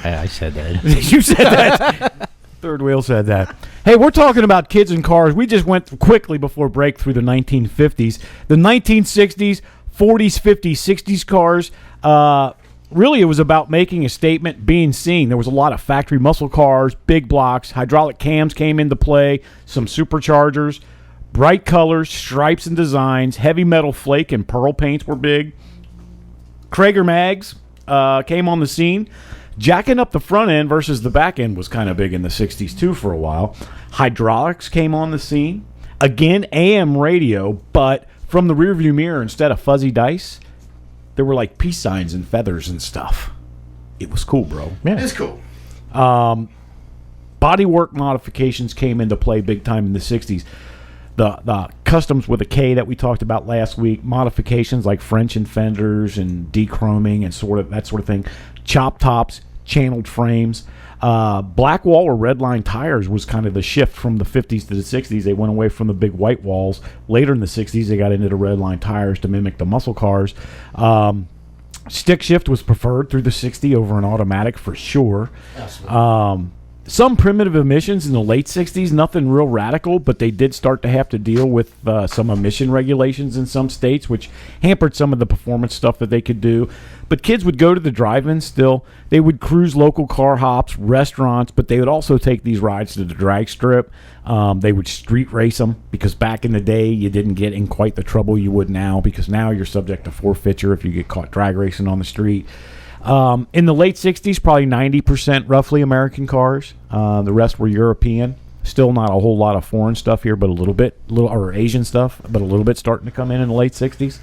I said that. You said that. Third Wheel said that. Hey, we're talking about kids and cars. We just went quickly before break through the 1950s. The 1960s, 40s, 50s, 60s cars. Really, it was about making a statement, being seen. There was a lot of factory muscle cars, big blocks, hydraulic cams came into play, some superchargers, bright colors, stripes and designs, heavy metal flake and pearl paints were big. Krager mags came on the scene. Jacking up the front end versus the back end was kind of big in the 60s, too, for a while. Hydraulics came on the scene. Again, AM radio, but from the rearview mirror, instead of fuzzy dice, there were like peace signs and feathers and stuff. It was cool, bro. Yeah. It's cool. Bodywork modifications came into play big time in the 60s. The customs with a K that we talked about last week, modifications like French and fenders and dechroming and that sort of thing. Chop tops, channeled frames. Black wall or red line tires was kind of the shift from the 50s to the 60s. They went away from the big white walls. Later in the 60s, they got into the red line tires to mimic the muscle cars. Stick shift was preferred through the 60 over an automatic for sure. Some primitive emissions in the late 60s, nothing real radical, but they did start to have to deal with some emission regulations in some states, which hampered some of the performance stuff that they could do. But kids would go to the drive-in still. They would cruise local car hops, restaurants, but they would also take these rides to the drag strip. They would street race them because back in the day, you didn't get in quite the trouble you would now, because now you're subject to forfeiture if you get caught drag racing on the street. In the late 60s, probably 90% roughly American cars. The rest were European. Still not a whole lot of foreign stuff here, but a little bit, or Asian stuff, but a little bit starting to come in the late 60s.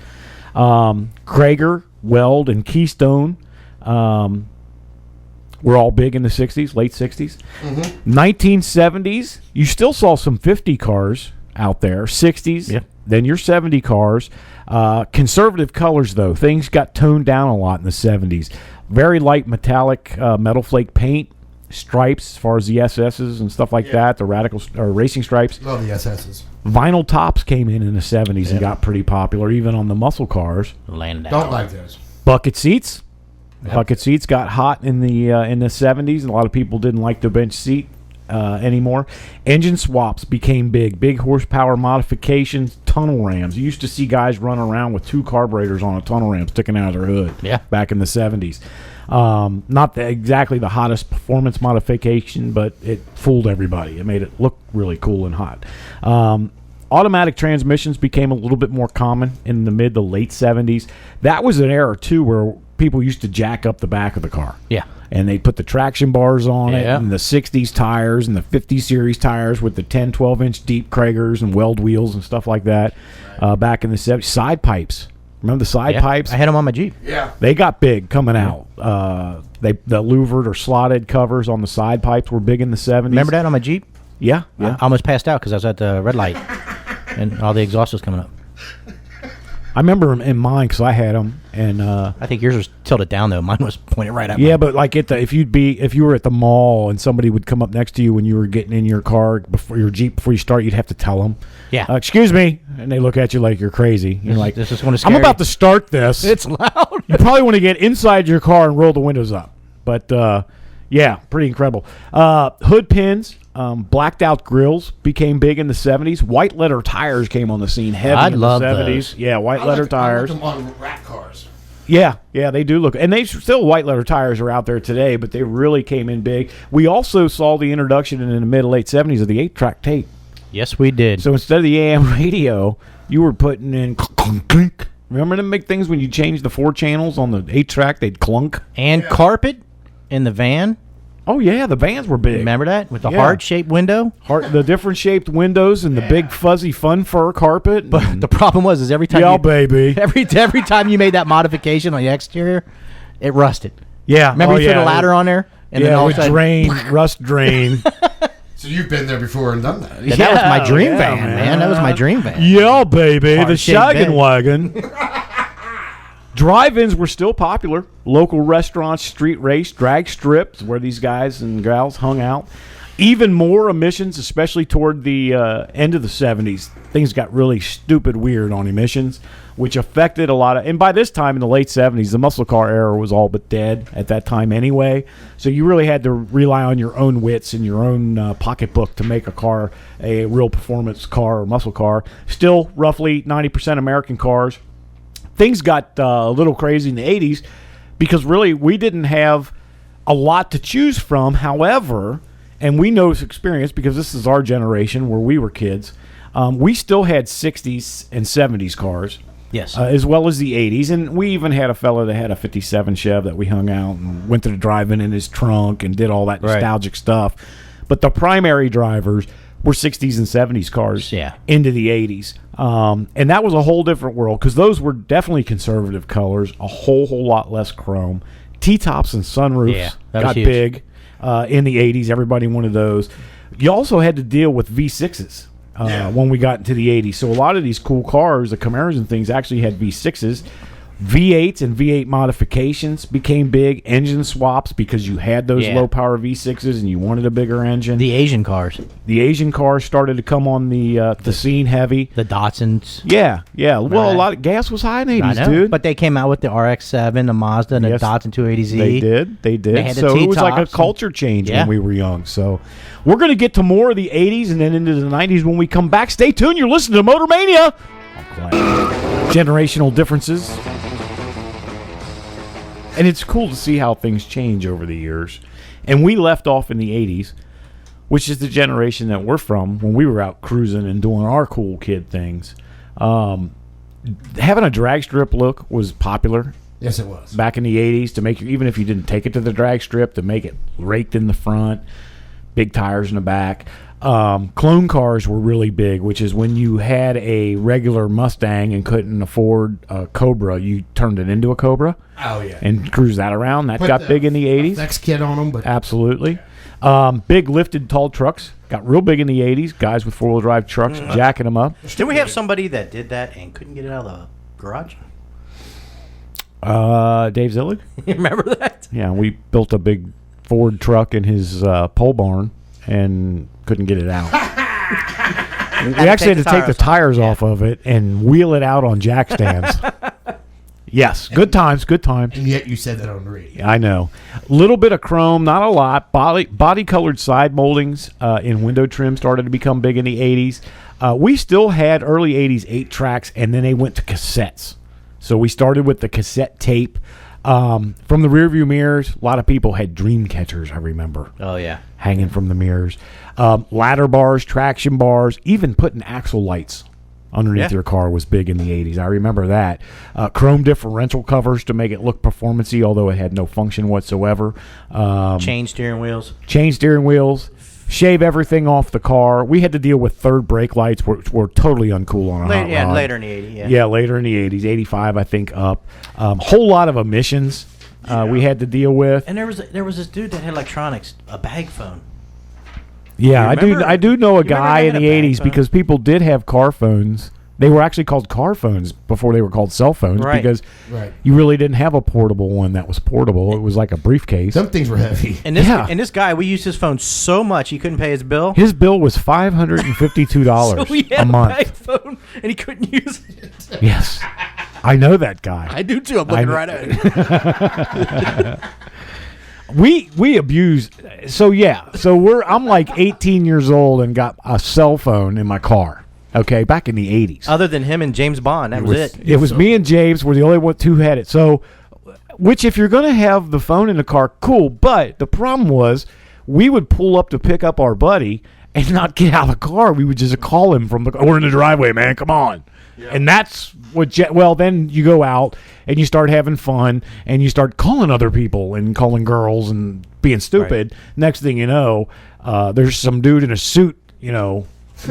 Krager, Weld, and Keystone were all big in the 60s, late 60s. 1970s, you still saw some 50 cars out there. 60s, then your 70 cars. Conservative colors, though. Things got toned down a lot in the 70s. Very light metallic metal flake paint, stripes as far as the SSs and stuff like that, the radical racing stripes. Love the SSs. Vinyl tops came in the 70s and got pretty popular, even on the muscle cars. Landau. Don't like those. Bucket seats. Bucket seats got hot in the 70s, and a lot of people didn't like the bench seat anymore. Engine swaps became big. Big horsepower modifications, tunnel rams. You used to see guys run around with two carburetors on a tunnel ram sticking out of their hood back in the 70s. Not exactly the hottest performance modification, but it fooled everybody. It made it look really cool and hot. Automatic transmissions became a little bit more common in the mid to late 70s. That was an era, too, where people used to jack up the back of the car. Yeah. And they put the traction bars on it, and the 60s tires and the 50 series tires with the 10, 12-inch deep Kragers and weld wheels and stuff like that back in the 70s. Side pipes. Remember the side pipes? I had them on my Jeep. Yeah. They got big coming out. The louvered or slotted covers on the side pipes were big in the 70s. Remember that on my Jeep? Yeah. I almost passed out because I was at the red light and all the exhaust was coming up. I remember them in mine because I had them, and I think yours was tilted down though. Mine was pointed right at. Yeah, but like if you were at the mall and somebody would come up next to you when you were getting in your car before you start, you'd have to tell them, excuse me, and they look at you like you're crazy. You're like, this is going to scare I'm about to start this. It's loud. You probably want to get inside your car and roll the windows up, but yeah, pretty incredible. Hood pins Blacked out grills became big in the 70s. White letter tires came on the scene heavy I in love the 70s. those. Yeah, white I letter like tires. them on rat cars. Yeah, they do look, and they still white letter tires are out there today, but they really came in big. We also saw the introduction in the mid to late 70s of the 8-track tape. Yes, we did. So instead of the AM radio, you were putting in clunk. Remember them big things when you changed the 4 channels on the 8-track, they'd clunk? And carpet in the van. Oh, yeah, the vans were big. Remember that? With the Yeah. heart-shaped window? The different shaped windows and the big fuzzy fun fur carpet. But the problem was every time yeah, baby. every time you made that modification on the exterior, it rusted. Yeah. Remember you put a ladder on there? And yeah, then all it of a would sudden, drain, rust drain. So you've been there before and done that. And that was my dream Yeah, van, man. That was my dream van. Yeah, baby. The Heart-shaped shaggin' van. wagon. Drive-ins were still popular. Local restaurants, street race, drag strips, where these guys and gals hung out. Even more emissions, especially toward the end of the 70s. Things got really stupid weird on emissions, which affected a lot of... And by this time, in the late 70s, the muscle car era was all but dead at that time anyway. So you really had to rely on your own wits and your own pocketbook to make a car a real performance car or muscle car. Still, roughly 90% American cars. Things got a little crazy in the 80s because really we didn't have a lot to choose from. However, and we know this experience because this is our generation where we were kids, we still had 60s and 70s cars. Yes. As well as the 80s. And we even had a fella that had a 57 Chev that we hung out and went to the drive-in in his trunk and did all that nostalgic stuff. But the primary drivers were 60s and 70s cars into the 80s. And that was a whole different world because those were definitely conservative colors, a whole lot less chrome. T-tops and sunroofs got big in the 80s. Everybody wanted those. You also had to deal with V6s when we got into the 80s. So a lot of these cool cars, the Camaros and things, actually had V6s. V8s and V8 modifications became big. Engine swaps because you had those low-power V6s and you wanted a bigger engine. The Asian cars. The Asian cars started to come on the scene heavy. The Datsuns. Yeah. Well, a lot of gas was high in the 80s, dude. But they came out with the RX-7, the Mazda, and the Datsun 280Z. They did. They had the so it was like a T-tops culture change when we were young. So we're going to get to more of the 80s and then into the 90s when we come back. Stay tuned. You're listening to Motor Mania. Generational differences. And it's cool to see how things change over the years. And we left off in the 80s, which is the generation that we're from when we were out cruising and doing our cool kid things. Having a drag strip look was popular. Yes, it was. Back in the 80s to make you, even if you didn't take it to the drag strip, to make it raked in the front, big tires in the back. Clone cars were really big, which is when you had a regular Mustang and couldn't afford a Cobra, you turned it into a Cobra. Oh, yeah. And cruised that around. That got big in the 80s. Next kid on them, but absolutely. Big lifted tall trucks got real big in the 80s. Guys with 4-wheel drive trucks jacking them up. Did we have somebody that did that and couldn't get it out of the garage? Dave Zillig? You remember that? Yeah, we built a big Ford truck in his pole barn and couldn't get it out. We actually had to take the tires off of it and wheel it out on jack stands. Yes, good times. And yet you said that on the radio. I know. Little bit of chrome, not a lot. Body colored side moldings in window trim started to become big in the 80s. We still had early 80s 8-tracks, and then they went to cassettes. So we started with the cassette tape. From the rearview mirrors, a lot of people had dream catchers, I remember. Oh, yeah. Hanging from the mirrors. Ladder bars, traction bars, even putting axle lights underneath your car was big in the 80s. I remember that. Chrome differential covers to make it look performance-y, although it had no function whatsoever. Chain steering wheels. Shave everything off the car. We had to deal with third brake lights, which were totally uncool on a hot rod. Later in the 80s. Yeah, later in the 80s. 85, I think, up. Whole lot of emissions we had to deal with. And there was this dude that had electronics, a bag phone. Yeah, I do know a guy in the 80s phone? because people did have car phones. They were actually called car phones before they were called cell phones because you really didn't have a portable one that was portable. It was like a briefcase. Some things were heavy. And this guy, we used his phone so much he couldn't pay his bill. His bill was $552 so he had a month. A bag phone and he couldn't use it. Yes. I know that guy. I do too. I'm looking right at it. we abuse. So yeah, I'm like 18 years old and got a cell phone in my car. Okay, back in the 80s. Other than him and James Bond, that was it. It was me and James were the only one who had it. So, which if you're going to have the phone in the car, cool. But the problem was we would pull up to pick up our buddy and not get out of the car. We would just call him from the car. We're in the driveway, man. Come on. Yeah. And that's what, then you go out and you start having fun and you start calling other people and calling girls and being stupid. Right. Next thing you know, there's some dude in a suit,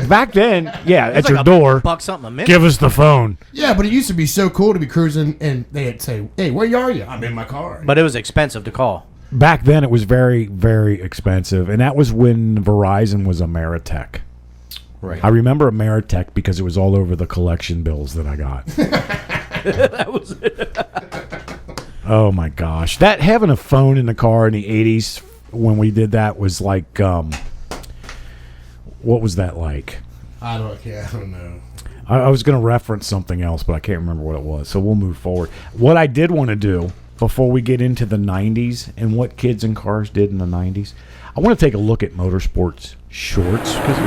Back then, at your door, $1 something a minute. Give us the phone. Yeah, but it used to be so cool to be cruising and they'd say, "Hey, where are you?" "I'm in my car." But it was expensive to call. Back then, it was very, very expensive, and that was when Verizon was Ameritech. Right. I remember Ameritech because it was all over the collection bills that I got. That was it. Oh my gosh, having a phone in the car in the 80s when we did that was like. What was that like? I don't know. I was going to reference something else, but I can't remember what it was. So we'll move forward. What I did want to do before we get into the 90s and what kids and cars did in the 90s, I want to take a look at motorsports shorts. There's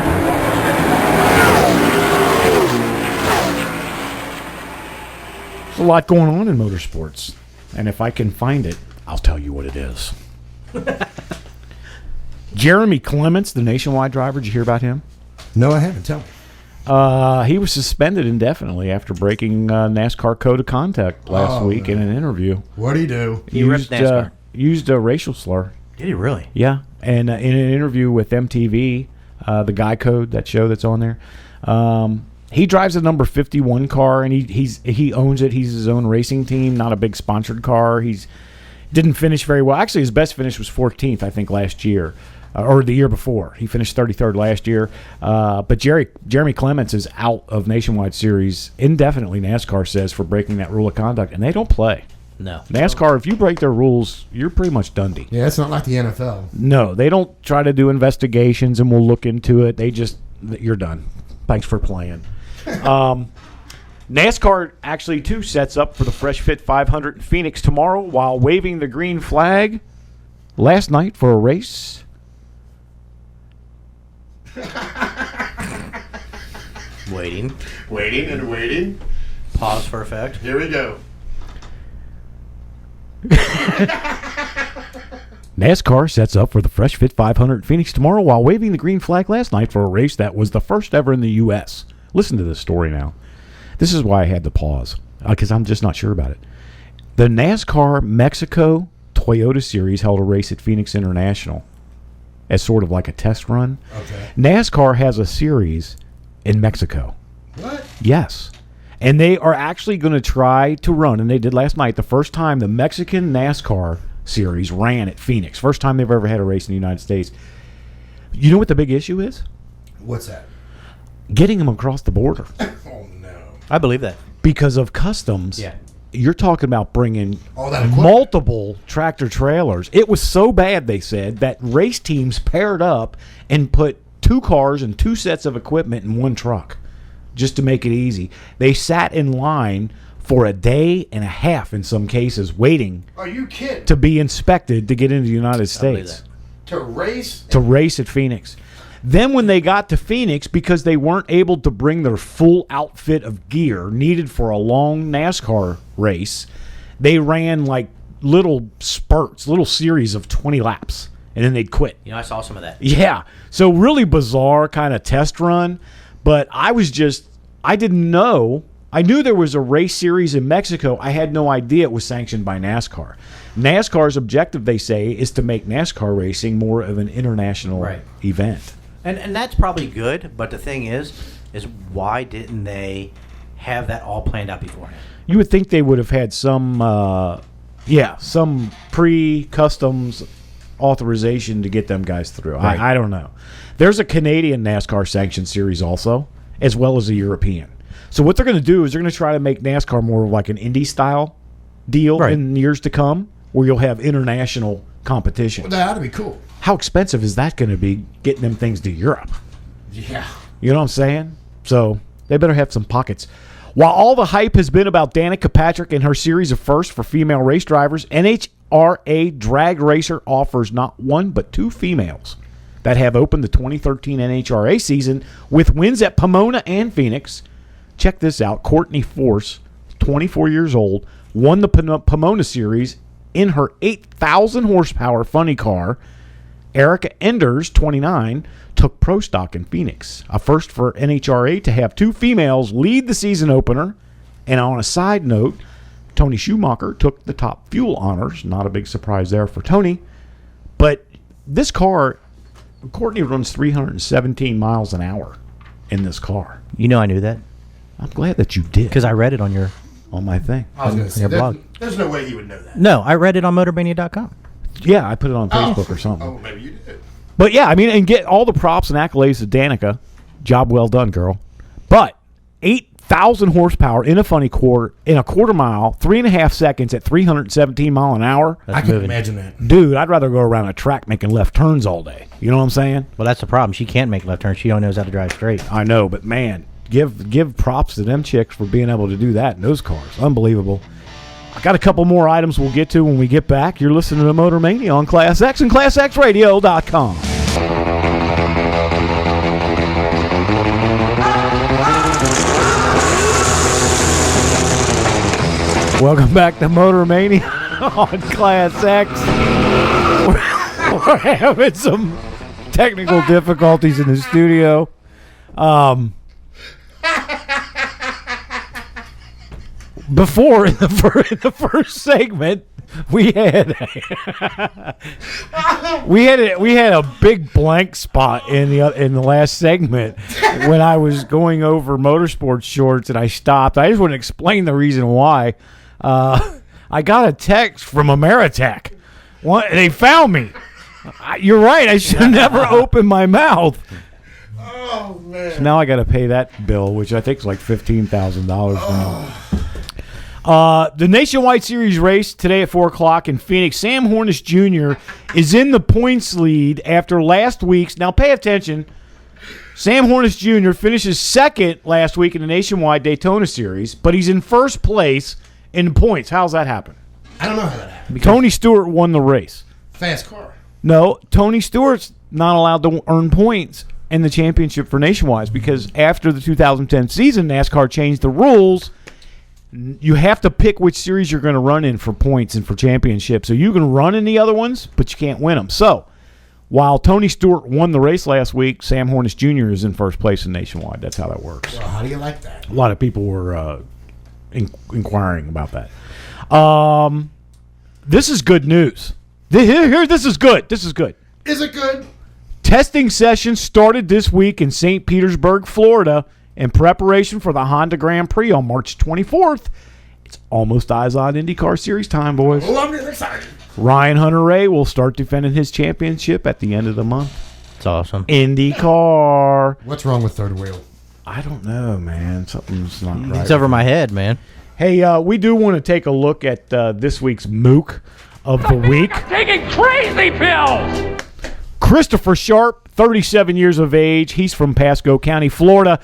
a lot going on in motorsports. And if I can find it, I'll tell you what it is. Jeremy Clements, the Nationwide driver, did you hear about him? No, I haven't. Tell me. He was suspended indefinitely after breaking NASCAR code of conduct last week in an interview. What did he do? He ripped NASCAR. Used a racial slur. Did he really? Yeah, and in an interview with MTV, the Guy Code, that show that's on there, he drives a number 51 car, and he owns it. He's his own racing team, not a big sponsored car. He's didn't finish very well. Actually, his best finish was 14th, I think, last year. Or the year before. He finished 33rd last year. But Jeremy Clements is out of Nationwide Series indefinitely, NASCAR says, for breaking that rule of conduct. And they don't play. No. NASCAR, if you break their rules, you're pretty much Dundee. Yeah, it's not like the NFL. No, they don't try to do investigations and we'll look into it. You're done. Thanks for playing. NASCAR actually, too, sets up for the Fresh Fit 500 in Phoenix tomorrow while waving the green flag last night for a race. Waiting. Waiting. Pause for effect. Here we go. NASCAR sets up for the Fresh Fit 500 in Phoenix tomorrow while waving the green flag last night for a race that was the first ever in the U.S. Listen to this story now. This is why I had to pause, because I'm just not sure about it. The NASCAR Mexico Toyota Series held a race at Phoenix International as sort of like a test run. Okay. NASCAR has a series in Mexico. What? Yes. And they are actually going to try to run, and they did last night, the first time the Mexican NASCAR series ran at Phoenix. First time they've ever had a race in the United States. You know what the big issue is? What's that? Getting them across the border. Oh, no. I believe that. Because of customs. Yeah. You're talking about bringing all that equipment. Multiple tractor trailers. It was so bad, they said, that race teams paired up and put 2 cars and 2 sets of equipment in one truck just to make it easy. They sat in line for a day and a half in some cases waiting. Are you kidding? To be inspected to get into the United States. To race? To race at Phoenix. Then when they got to Phoenix, because they weren't able to bring their full outfit of gear needed for a long NASCAR race, they ran like little spurts, little series of 20 laps, and then they'd quit. I saw some of that. Yeah. So really bizarre kind of test run, but I didn't know. I knew there was a race series in Mexico. I had no idea it was sanctioned by NASCAR. NASCAR's objective, they say, is to make NASCAR racing more of an international event. And that's probably good, but the thing is why didn't they have that all planned out beforehand? You would think they would have had some pre-customs authorization to get them guys through. Right. I don't know. There's a Canadian NASCAR sanctioned series also, as well as a European. So what they're going to do is they're going to try to make NASCAR more of like an Indy-style deal in years to come, where you'll have international competition. Well, that ought to be cool. How expensive is that going to be getting them things to Europe? Yeah. You know what I'm saying? So they better have some pockets. While all the hype has been about Danica Patrick and her series of firsts for female race drivers, NHRA Drag Racer offers not one but two females that have opened the 2013 NHRA season with wins at Pomona and Phoenix. Check this out. Courtney Force, 24 years old, won the Pomona Series in her 8,000 horsepower funny car. Erica Enders, 29, took pro stock in Phoenix. A first for NHRA to have two females lead the season opener. And on a side note, Tony Schumacher took the top fuel honors. Not a big surprise there for Tony. But this car, Courtney runs 317 miles an hour in this car. You know I knew that. I'm glad that you did. Because I read it on my thing. I was going to say, blog. There's no way you would know that. No, I read it on MotorMania.com. Yeah, I put it on Facebook or something. Oh, maybe you did. But yeah, I mean, and get all the props and accolades to Danica. Job well done, girl. But 8,000 horsepower in a funny quarter, in a quarter mile, 3.5 seconds at 317 mile an hour. I can imagine that. Dude, I'd rather go around a track making left turns all day. You know what I'm saying? Well, that's the problem. She can't make left turns. She only knows how to drive straight. I know, but man, give props to them chicks for being able to do that in those cars. Unbelievable. I got a couple more items we'll get to when we get back. You're listening to Motor Mania on Class X and ClassXRadio.com. Welcome back to Motor Mania on Class X. We're having some technical difficulties in the studio. Before in the first segment, we had a big blank spot in the last segment when I was going over motorsports shorts and I stopped. I just want to explain the reason why. I got a text from Ameritech. They found me. You're right. I should have never opened my mouth. Oh man! So now I got to pay that bill, which I think is like $15,000 now. The Nationwide Series race today at 4 o'clock in Phoenix. Sam Hornish Jr. is in the points lead after last week's. Now pay attention. Sam Hornish Jr. finishes second last week in the Nationwide Daytona Series, but he's in first place in points. How's that happen? I don't know how that happened. Tony Stewart won the race. Fast car. No, Tony Stewart's not allowed to earn points in the championship for Nationwide because after the 2010 season, NASCAR changed the rules. You have to pick which series you're going to run in for points and for championships. So you can run in the other ones, but you can't win them. So while Tony Stewart won the race last week, Sam Hornish Jr. is in first place in Nationwide. That's how that works. Well, how do you like that? A lot of people were inquiring about that. This is good news. This is good. This is good. Is it good? Testing sessions started this week in St. Petersburg, Florida, in preparation for the Honda Grand Prix on March 24th. It's almost eyes-on IndyCar Series time, boys. Oh, I'm really excited. Ryan Hunter-Reay will start defending his championship at the end of the month. It's awesome. IndyCar. What's wrong with third wheel? I don't know, man. Something's not right. It's over my head, man. Hey, we do want to take a look at this week's Mook of the week. Taking crazy pills! Christopher Sharp, 37 years of age. He's from Pasco County, Florida.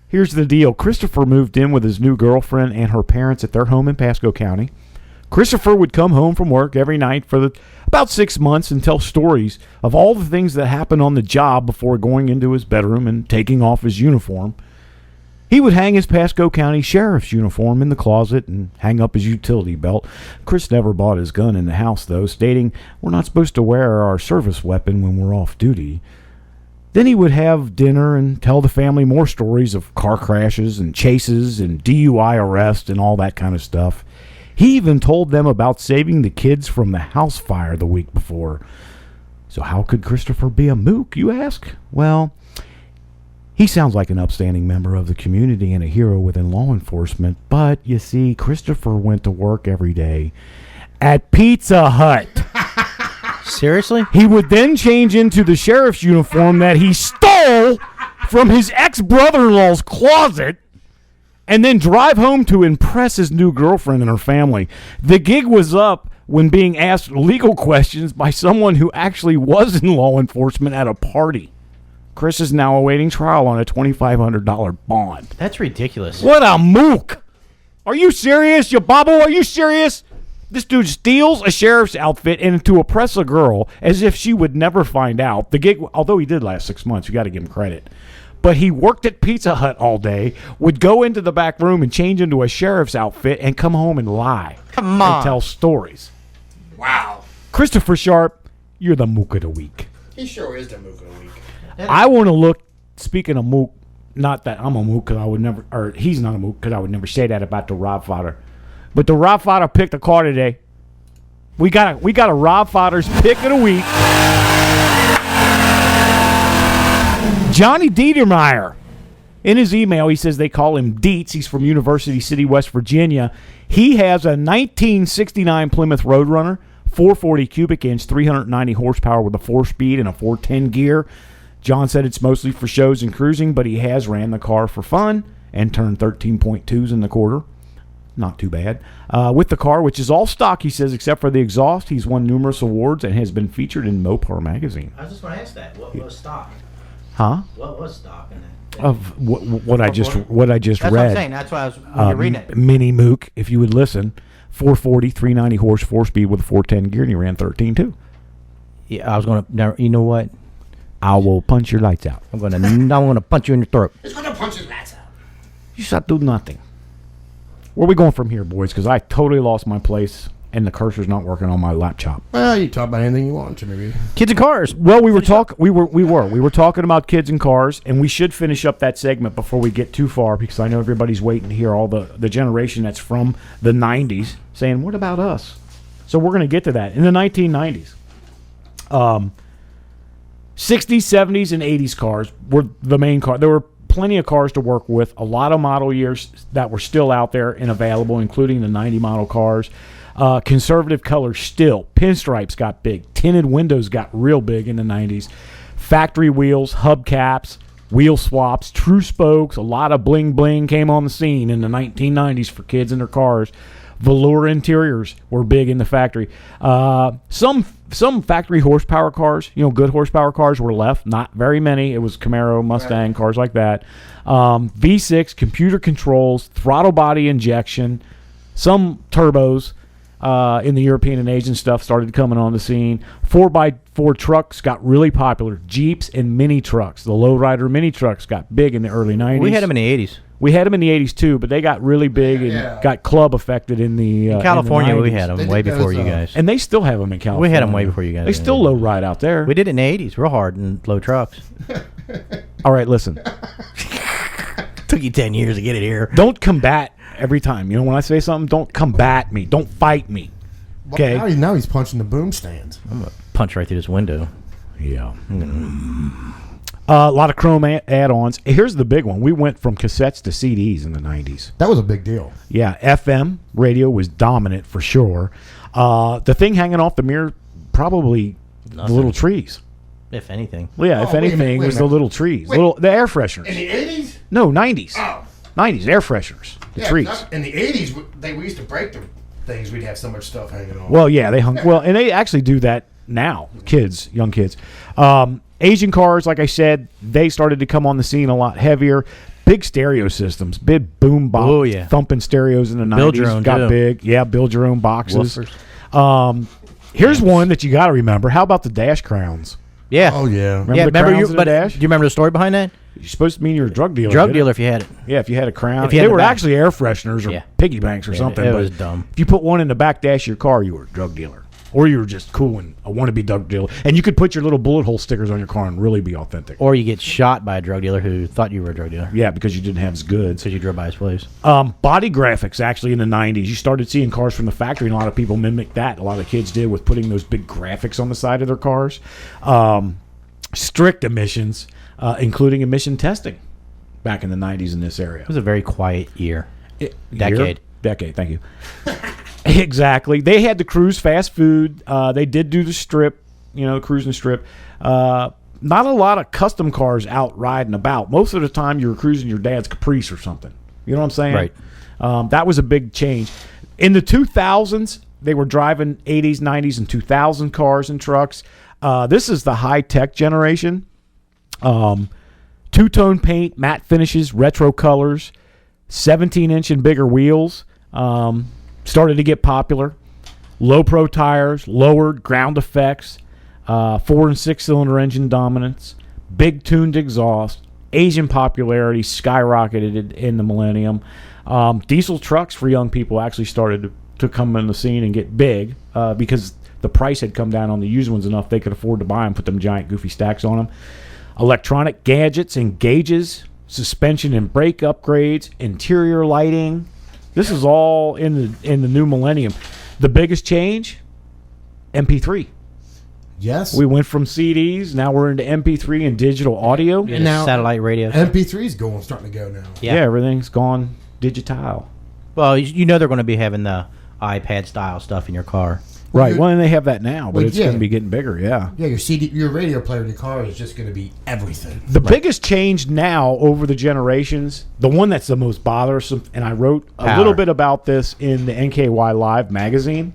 Here's the deal. Christopher moved in with his new girlfriend and her parents at their home in Pasco County. Christopher would come home from work every night for about 6 months and tell stories of all the things that happened on the job before going into his bedroom and taking off his uniform. He would hang his Pasco County Sheriff's uniform in the closet and hang up his utility belt. Chris never bought his gun in the house, though, stating, "We're not supposed to wear our service weapon when we're off duty." Then he would have dinner and tell the family more stories of car crashes and chases and DUI arrests and all that kind of stuff. He even told them about saving the kids from the house fire the week before. So how could Christopher be a mook, you ask? Well, he sounds like an upstanding member of the community and a hero within law enforcement, but you see, Christopher went to work every day at Pizza Hut. Seriously? He would then change into the sheriff's uniform that he stole from his ex-brother-in-law's closet and then drive home to impress his new girlfriend and her family. The gig was up when being asked legal questions by someone who actually was in law enforcement at a party. Chris is now awaiting trial on a $2,500 bond. That's ridiculous. What a mook! Are you serious, you bobble? Are you serious? This dude steals a sheriff's outfit and to oppress a girl as if she would never find out. The gig, although he did last 6 months, you got to give him credit. But he worked at Pizza Hut all day, would go into the back room and change into a sheriff's outfit and come home and lie. Come on. And tell stories. Wow. Christopher Sharp, you're the mook of the week. He sure is the mook of the week. I want to look, speaking of mook, not that I'm a mook because I would never, or he's not a mook because I would never say that about the Rob Fodder. But the Rob Fodder picked a car today. We got a Rob Fodder's pick of the week. Johnny Dietermeyer. In his email, he says they call him Dietz. He's from University City, West Virginia. He has a 1969 Plymouth Roadrunner, 440 cubic inch, 390 horsepower with a 4-speed and a 410 gear. John said it's mostly for shows and cruising, but he has ran the car for fun and turned 13.2s in the quarter. Not too bad. With the car, which is all stock, he says, except for the exhaust, he's won numerous awards and has been featured in Mopar magazine. I was just going to ask that. What was stock? Huh? What was stock in that? Of what I just That's read. what I'm saying. That's why I was when you're reading it. Mini Mook, if you would listen, 440, 390 horse, 4-speed with a 410 gear, and he ran 13.2. Yeah, I was going to. You know what? I will punch your lights out. I'm going to punch you in your throat. He's going to punch his lights out. You shall do nothing. Where are we going from here, boys? Because I totally lost my place, and the cursor's not working on my laptop. Well, you talk about anything you want to, maybe. Kids and cars. Well, we were talking about kids and cars, and we should finish up that segment before we get too far because I know everybody's waiting to hear all the generation that's from the 90s saying, what about us? So we're going to get to that. In the 1990s, 60s, 70s, and 80s cars were the main car. There were plenty of cars to work with, a lot of model years that were still out there and available, including the 90 model cars. Conservative colors still. Pinstripes got big. Tinted windows got real big in the 90s. Factory wheels, hubcaps, wheel swaps, true spokes, a lot of bling bling came on the scene in the 1990s for kids and their cars. Velour interiors were big in the factory. Some factory horsepower cars, good horsepower cars were left. Not very many. It was Camaro, Mustang, cars like that. V6, computer controls, throttle body injection, some turbos in the European and Asian stuff started coming on the scene. 4x4 trucks got really popular. Jeeps and mini trucks. The lowrider mini trucks got big in the early 90s. We had them in the 80s. We had them in the 80s too, but they got really big and got club affected in the in California. in the We had them way before you guys. And they still have them in California. We had them way before you guys. They still low ride out there. We did it in the 80s, real hard in low trucks. All right, listen. Took you 10 years to get it here. Don't combat every time. When I say something, don't combat me. Don't fight me. Okay. Well, now he's punching the boom stands. I'm gonna punch right through this window. Yeah. A lot of chrome add-ons. Here's the big one. We went from cassettes to CDs in the 90s. That was a big deal. Yeah, FM radio was dominant for sure. The thing hanging off the mirror, probably the little trees. If anything. Well, yeah, if anything, it was the little trees. The air fresheners. In the 80s? No, 90s. Oh. 90s, air fresheners. The trees. In the 80s, we used to break the things. We'd have so much stuff hanging on. Well, yeah, they hung. Well, and they actually do that now. Young kids. Asian cars, like I said, they started to come on the scene a lot heavier. Big stereo systems, big boom box, thumping stereos in the 90s got big. Yeah, build your own boxes. Here's one that you got to remember. How about the dash crowns? Yeah. Oh yeah. Remember the dash? Do you remember the story behind that? You're supposed to mean you're a drug dealer. Drug dealer if you had it. Yeah, if you had a crown. If you had they were back. actually air fresheners or piggy banks or something. It was dumb. If you put one in the back dash of your car, you were a drug dealer. Or you were just cool and a wannabe drug dealer. And you could put your little bullet hole stickers on your car and really be authentic. Or you get shot by a drug dealer who thought you were a drug dealer. Yeah, because you didn't have his goods. Because you drove by his place. Body graphics, actually, in the 90s. You started seeing cars from the factory, and a lot of people mimicked that. A lot of kids did with putting those big graphics on the side of their cars. Strict emissions, including emission testing back in the 90s in this area. It was a very quiet year. Decade, thank you. Exactly. They had the cruise fast food. They did do the strip, cruising strip. Not a lot of custom cars out riding about. Most of the time, you were cruising your dad's Caprice or something. You know what I'm saying? Right. That was a big change. In the 2000s, they were driving 80s, 90s, and 2000 cars and trucks. This is the high-tech generation. Two-tone paint, matte finishes, retro colors, 17-inch and bigger wheels started to get popular. Low pro tires, lowered ground effects, 4 and 6 cylinder engine dominance, big tuned exhaust, Asian popularity skyrocketed in the millennium. Diesel trucks for young people actually started to come in the scene and get big because the price had come down on the used ones enough they could afford to buy them, put them giant goofy stacks on them. Electronic gadgets and gauges, suspension and brake upgrades, interior lighting. This is all in the new millennium. The biggest change, MP3. Yes. We went from CDs, now we're into MP3 and digital audio. And now satellite radio. MP3's starting to go now. Yeah, everything's gone digital. Well, you know they're going to be having the iPad style stuff in your car. Right. Well, and they have that now, but Well, it's yeah. going to be getting bigger. Yeah. Yeah, your radio player in your car is just going to be everything. The biggest change now over the generations, the one that's the most bothersome, and I wrote a little bit about this in the NKY Live magazine.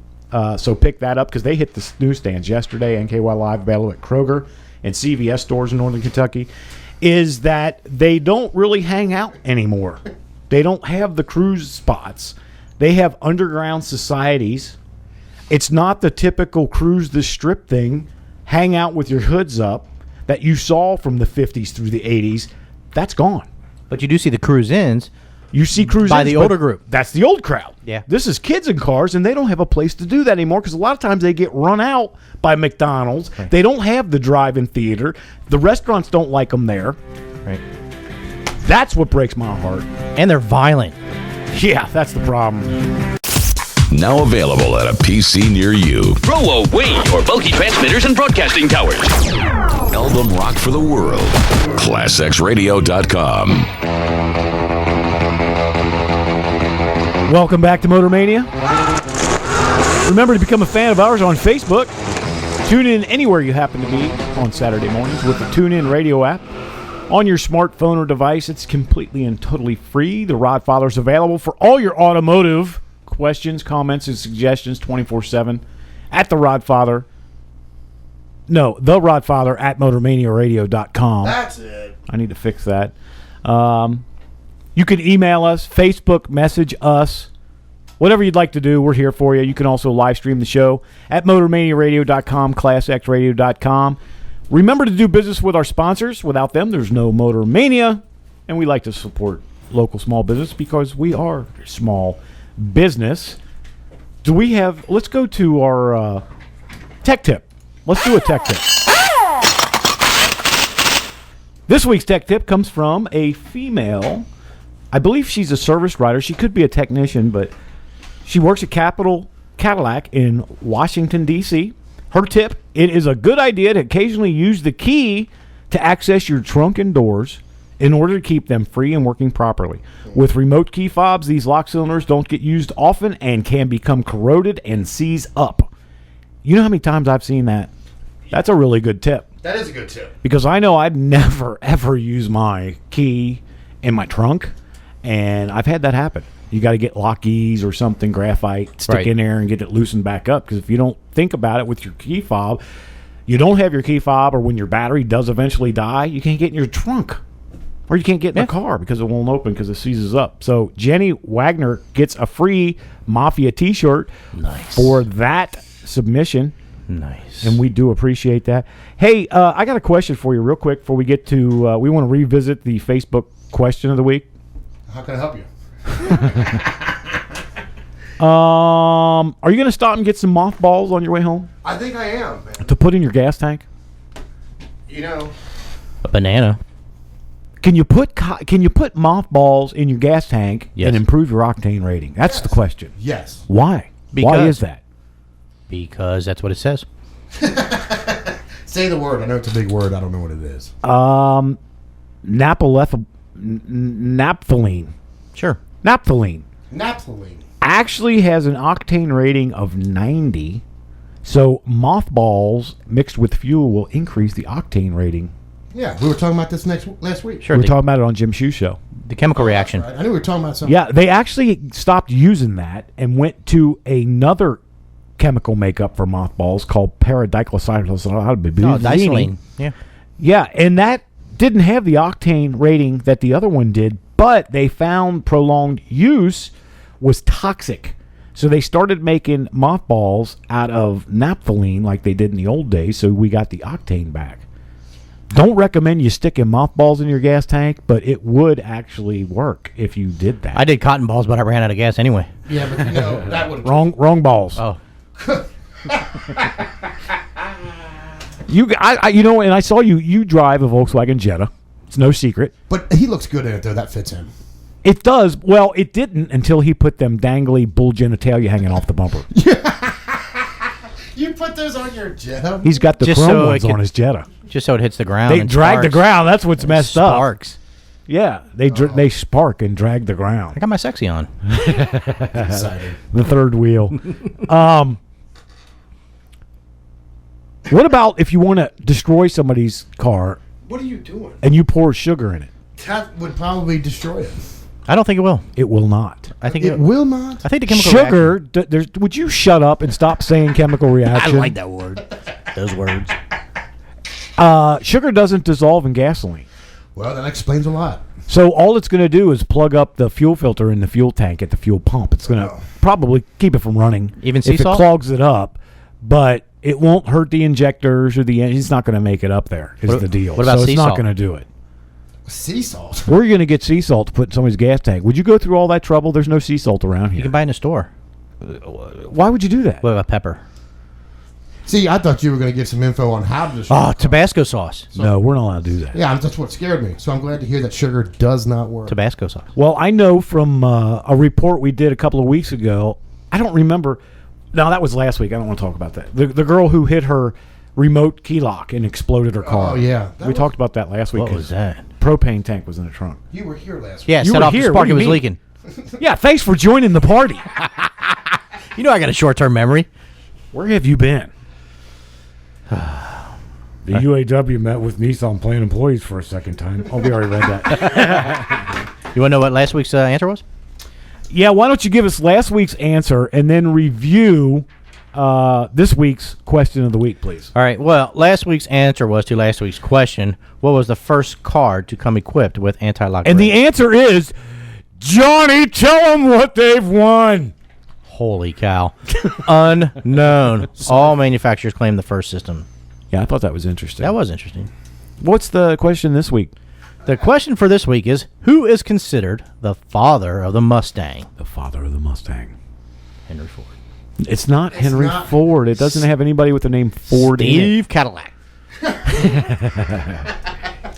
So pick that up because they hit the newsstands yesterday. NKY Live available at Kroger and CVS stores in Northern Kentucky. Is that they don't really hang out anymore. They don't have the cruise spots. They have underground societies. It's not the typical cruise the strip thing, hang out with your hoods up that you saw from the 50s through the 80s. That's gone. But you do see the cruise-ins. You see cruise by the older group. That's the old crowd. Yeah. This is kids in cars, and they don't have a place to do that anymore because a lot of times they get run out by McDonald's. Right. They don't have the drive-in theater. The restaurants don't like them there. Right. That's what breaks my heart. And they're violent. Yeah, that's the problem. Now available at a PC near you. Throw away your bulky transmitters and broadcasting towers. Album rock for the world. ClassXRadio.com. Welcome back to Motor Mania. Remember to become a fan of ours on Facebook. Tune in anywhere you happen to be on Saturday mornings with the TuneIn Radio app. On your smartphone or device, it's completely and totally free. The Rodfather is available for all your automotive questions, comments, and suggestions 24/7 at The Rodfather. No, The Rodfather at MotorManiaRadio.com. That's it. I need to fix that. You can email us, Facebook message us, whatever you'd like to do, we're here for you. You can also live stream the show at MotorManiaRadio.com, ClassXRadio.com. Remember to do business with our sponsors. Without them, there's no Motor Mania, and we like to support local small business because we are small business. Let's go to our tech tip. Let's do a tech tip. This week's tech tip comes from a female. I believe she's a service writer. She could be a technician, but she works at Capital Cadillac in Washington, D.C. Her tip, it is a good idea to occasionally use the key to access your trunk and doors in order to keep them free and working properly. With remote key fobs, these lock cylinders don't get used often and can become corroded and seize up. You know how many times I've seen that? That's a really good tip. That is a good tip. Because I know I'd never, ever use my key in my trunk, and I've had that happen. You got to get lock keys or something, graphite, stick in there and get it loosened back up. Because if you don't think about it with your key fob, you don't have your key fob, or when your battery does eventually die, you can't get in your trunk. Or you can't get in the car because it won't open because it seizes up. So Jenny Wagner gets a free Mafia t-shirt for that submission. Nice. And we do appreciate that. Hey, I got a question for you real quick before we get to, we want to revisit the Facebook question of the week. How can I help you? Are you going to stop and get some mothballs on your way home? I think I am, man. To put in your gas tank? You know. A banana. Can you put mothballs in your gas tank and improve your octane rating? That's the question. Yes. Why? Why is that? Because that's what it says. Say the word. I know it's a big word. I don't know what it is. Naphthalene. Sure. Naphthalene. Naphthalene. Actually has an octane rating of 90. So mothballs mixed with fuel will increase the octane rating. Yeah, we were talking about this last week. Sure. We were talking about it on Jim Shoe's show. The chemical reaction. Right. I knew we were talking about something. Yeah, they actually stopped using that and went to another chemical makeup for mothballs called diethylene. Yeah. Yeah, and that didn't have the octane rating that the other one did, but they found prolonged use was toxic So they started making mothballs out of naphthalene like they did in the old days, so we got the octane back. Don't recommend you sticking mothballs in your gas tank, but it would actually work if you did that. I did cotton balls, but I ran out of gas anyway. Yeah, but that would Wrong balls. Oh. And I saw you drive a Volkswagen Jetta. It's no secret. But he looks good in it, though. That fits him. It does. Well, it didn't until he put them dangly bull genitalia hanging off the bumper. You put those on your Jetta? He's got the chrome ones on his Jetta. Just so it hits the ground. They and drag the sparks. ground. That's what's messed up. Sparks. Yeah, they spark and drag the ground. I got my sexy on. The third wheel. What about if you want to destroy somebody's car? What are you doing? And you pour sugar in it? That would probably destroy it. I don't think it will. It will not. I think It will not. I think the chemical Sugar. Would you shut up and stop saying chemical reaction? I like that word. Those words. Sugar doesn't dissolve in gasoline. Well, that explains a lot. So all it's going to do is plug up the fuel filter in the fuel tank at the fuel pump. It's going to probably keep it from running. Even sea if salt? it clogs it up, but it won't hurt the injectors or the engine. It's not going to make it up there. Is the deal? What about so sea it's not salt? going to do it. Sea salt. Where are you going to get sea salt to put in somebody's gas tank? Would you go through all that trouble? There's no sea salt around here. You can buy it in a store. Why would you do that? What about pepper? See, I thought you were going to give some info on how to destroy. Oh, Tabasco sauce. No, we're not allowed to do that. Yeah, that's what scared me. So I'm glad to hear that sugar does not work. Tabasco sauce. Well, I know from a report we did a couple of weeks ago. I don't remember. No, that was last week. I don't want to talk about that. The girl who hit her remote key lock and exploded her car. Oh, yeah. We talked about that last week. What was that? Propane tank was in the trunk. You were here last week. Yeah, You set were off here. the What spark. do It you was mean? leaking. Yeah, thanks for joining the party. You know I got a short-term memory. Where have you been? The UAW met with Nissan plant employees for a second time. Oh, we already read that. You want to know what last week's answer was? Yeah, why don't you give us last week's answer and then review this week's question of the week, please. All right. Well, last week's answer was to last week's question. What was the first car to come equipped with anti-lock And the brakes? answer is, Johnny, tell them what they've won. Holy cow. Unknown. All manufacturers claim the first system. Yeah, I thought that was interesting. That was interesting. What's the question this week? The question for this week is, who is considered the father of the Mustang? The father of the Mustang. Henry Ford. It's not It's Henry not. Ford. It doesn't have anybody with the name Ford in it. Steve Cadillac.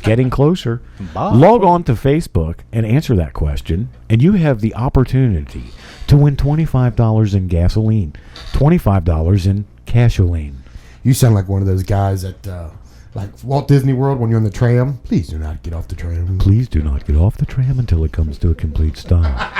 Getting closer. Bob. Log on to Facebook and answer that question, and you have the opportunity to win $25 in gasoline, $25 in casholine. You sound like one of those guys at like Walt Disney World when you're in the tram. Please do not get off the tram. Please do not get off the tram until it comes to a complete stop.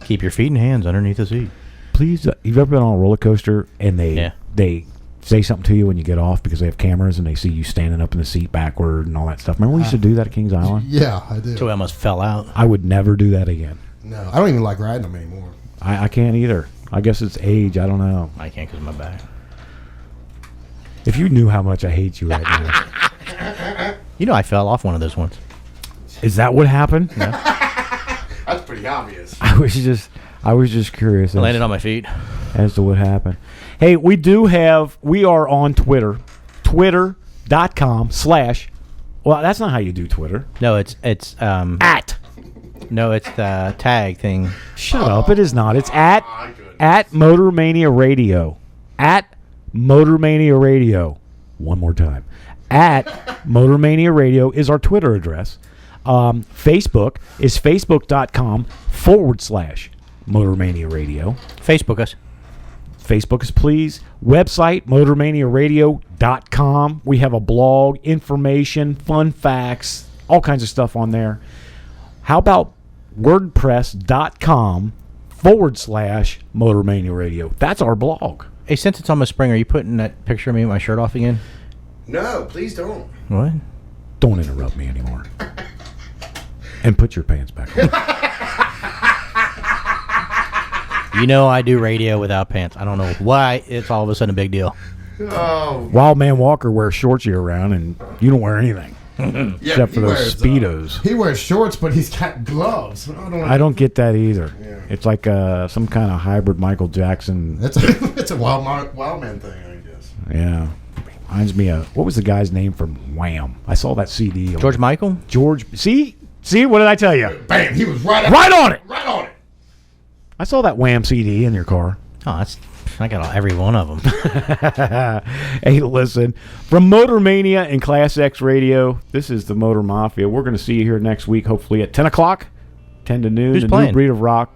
Keep your feet and hands underneath the seat. Please, you've ever been on a roller coaster and they say something to you when you get off because they have cameras and they see you standing up in the seat backward and all that stuff? Remember we used to do that at Kings Island? Yeah, I do. So I almost fell out. I would never do that again. No, I don't even like riding them anymore. I can't either. I guess it's age. I don't know. I can't because of my back. If you knew how much I hate you right now. You know I fell off one of those once. Is that what happened? That's pretty obvious. I was just curious I landed on my feet. as to what happened. Hey, we are on Twitter. Twitter.com/ well, that's not how you do Twitter. No, it's At. no, it's the tag thing. Shut up. It is not. It's at Motor Mania Radio. At Motor Mania Radio. One more time. At Motor Mania Radio is our Twitter address. Facebook is facebook.com/Motor Mania Radio. Facebook us. Facebook us, please. Website, motormaniaradio.com. We have a blog, information, fun facts, all kinds of stuff on there. How about wordpress.com/Motor Mania Radio? That's our blog. Hey, since it's almost spring, are you putting that picture of me with my shirt off again? No, please don't. What? Don't interrupt me anymore. And put your pants back on. You know I do radio without pants. I don't know why it's all of a sudden a big deal. Oh, Wild Man Walker wears shorts year round, and you don't wear anything. Except for those Speedos. He wears shorts, but he's got gloves. I don't get that either. Yeah. It's like some kind of hybrid Michael Jackson. It's a wild man thing, I guess. Yeah. Reminds me of, what was the guy's name from Wham? I saw that CD. George Michael? George. See, what did I tell you? Bam, he was right on it. Right on it. I saw that Wham CD in your car. Oh, I got every one of them. Hey, listen, from Motor Mania and Class X Radio, this is the Motor Mafia. We're going to see you here next week, hopefully at 10 o'clock, 10 to noon. Who's the playing? New Breed of Rock.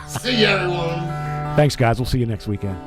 See you, everyone. Thanks, guys. We'll see you next weekend.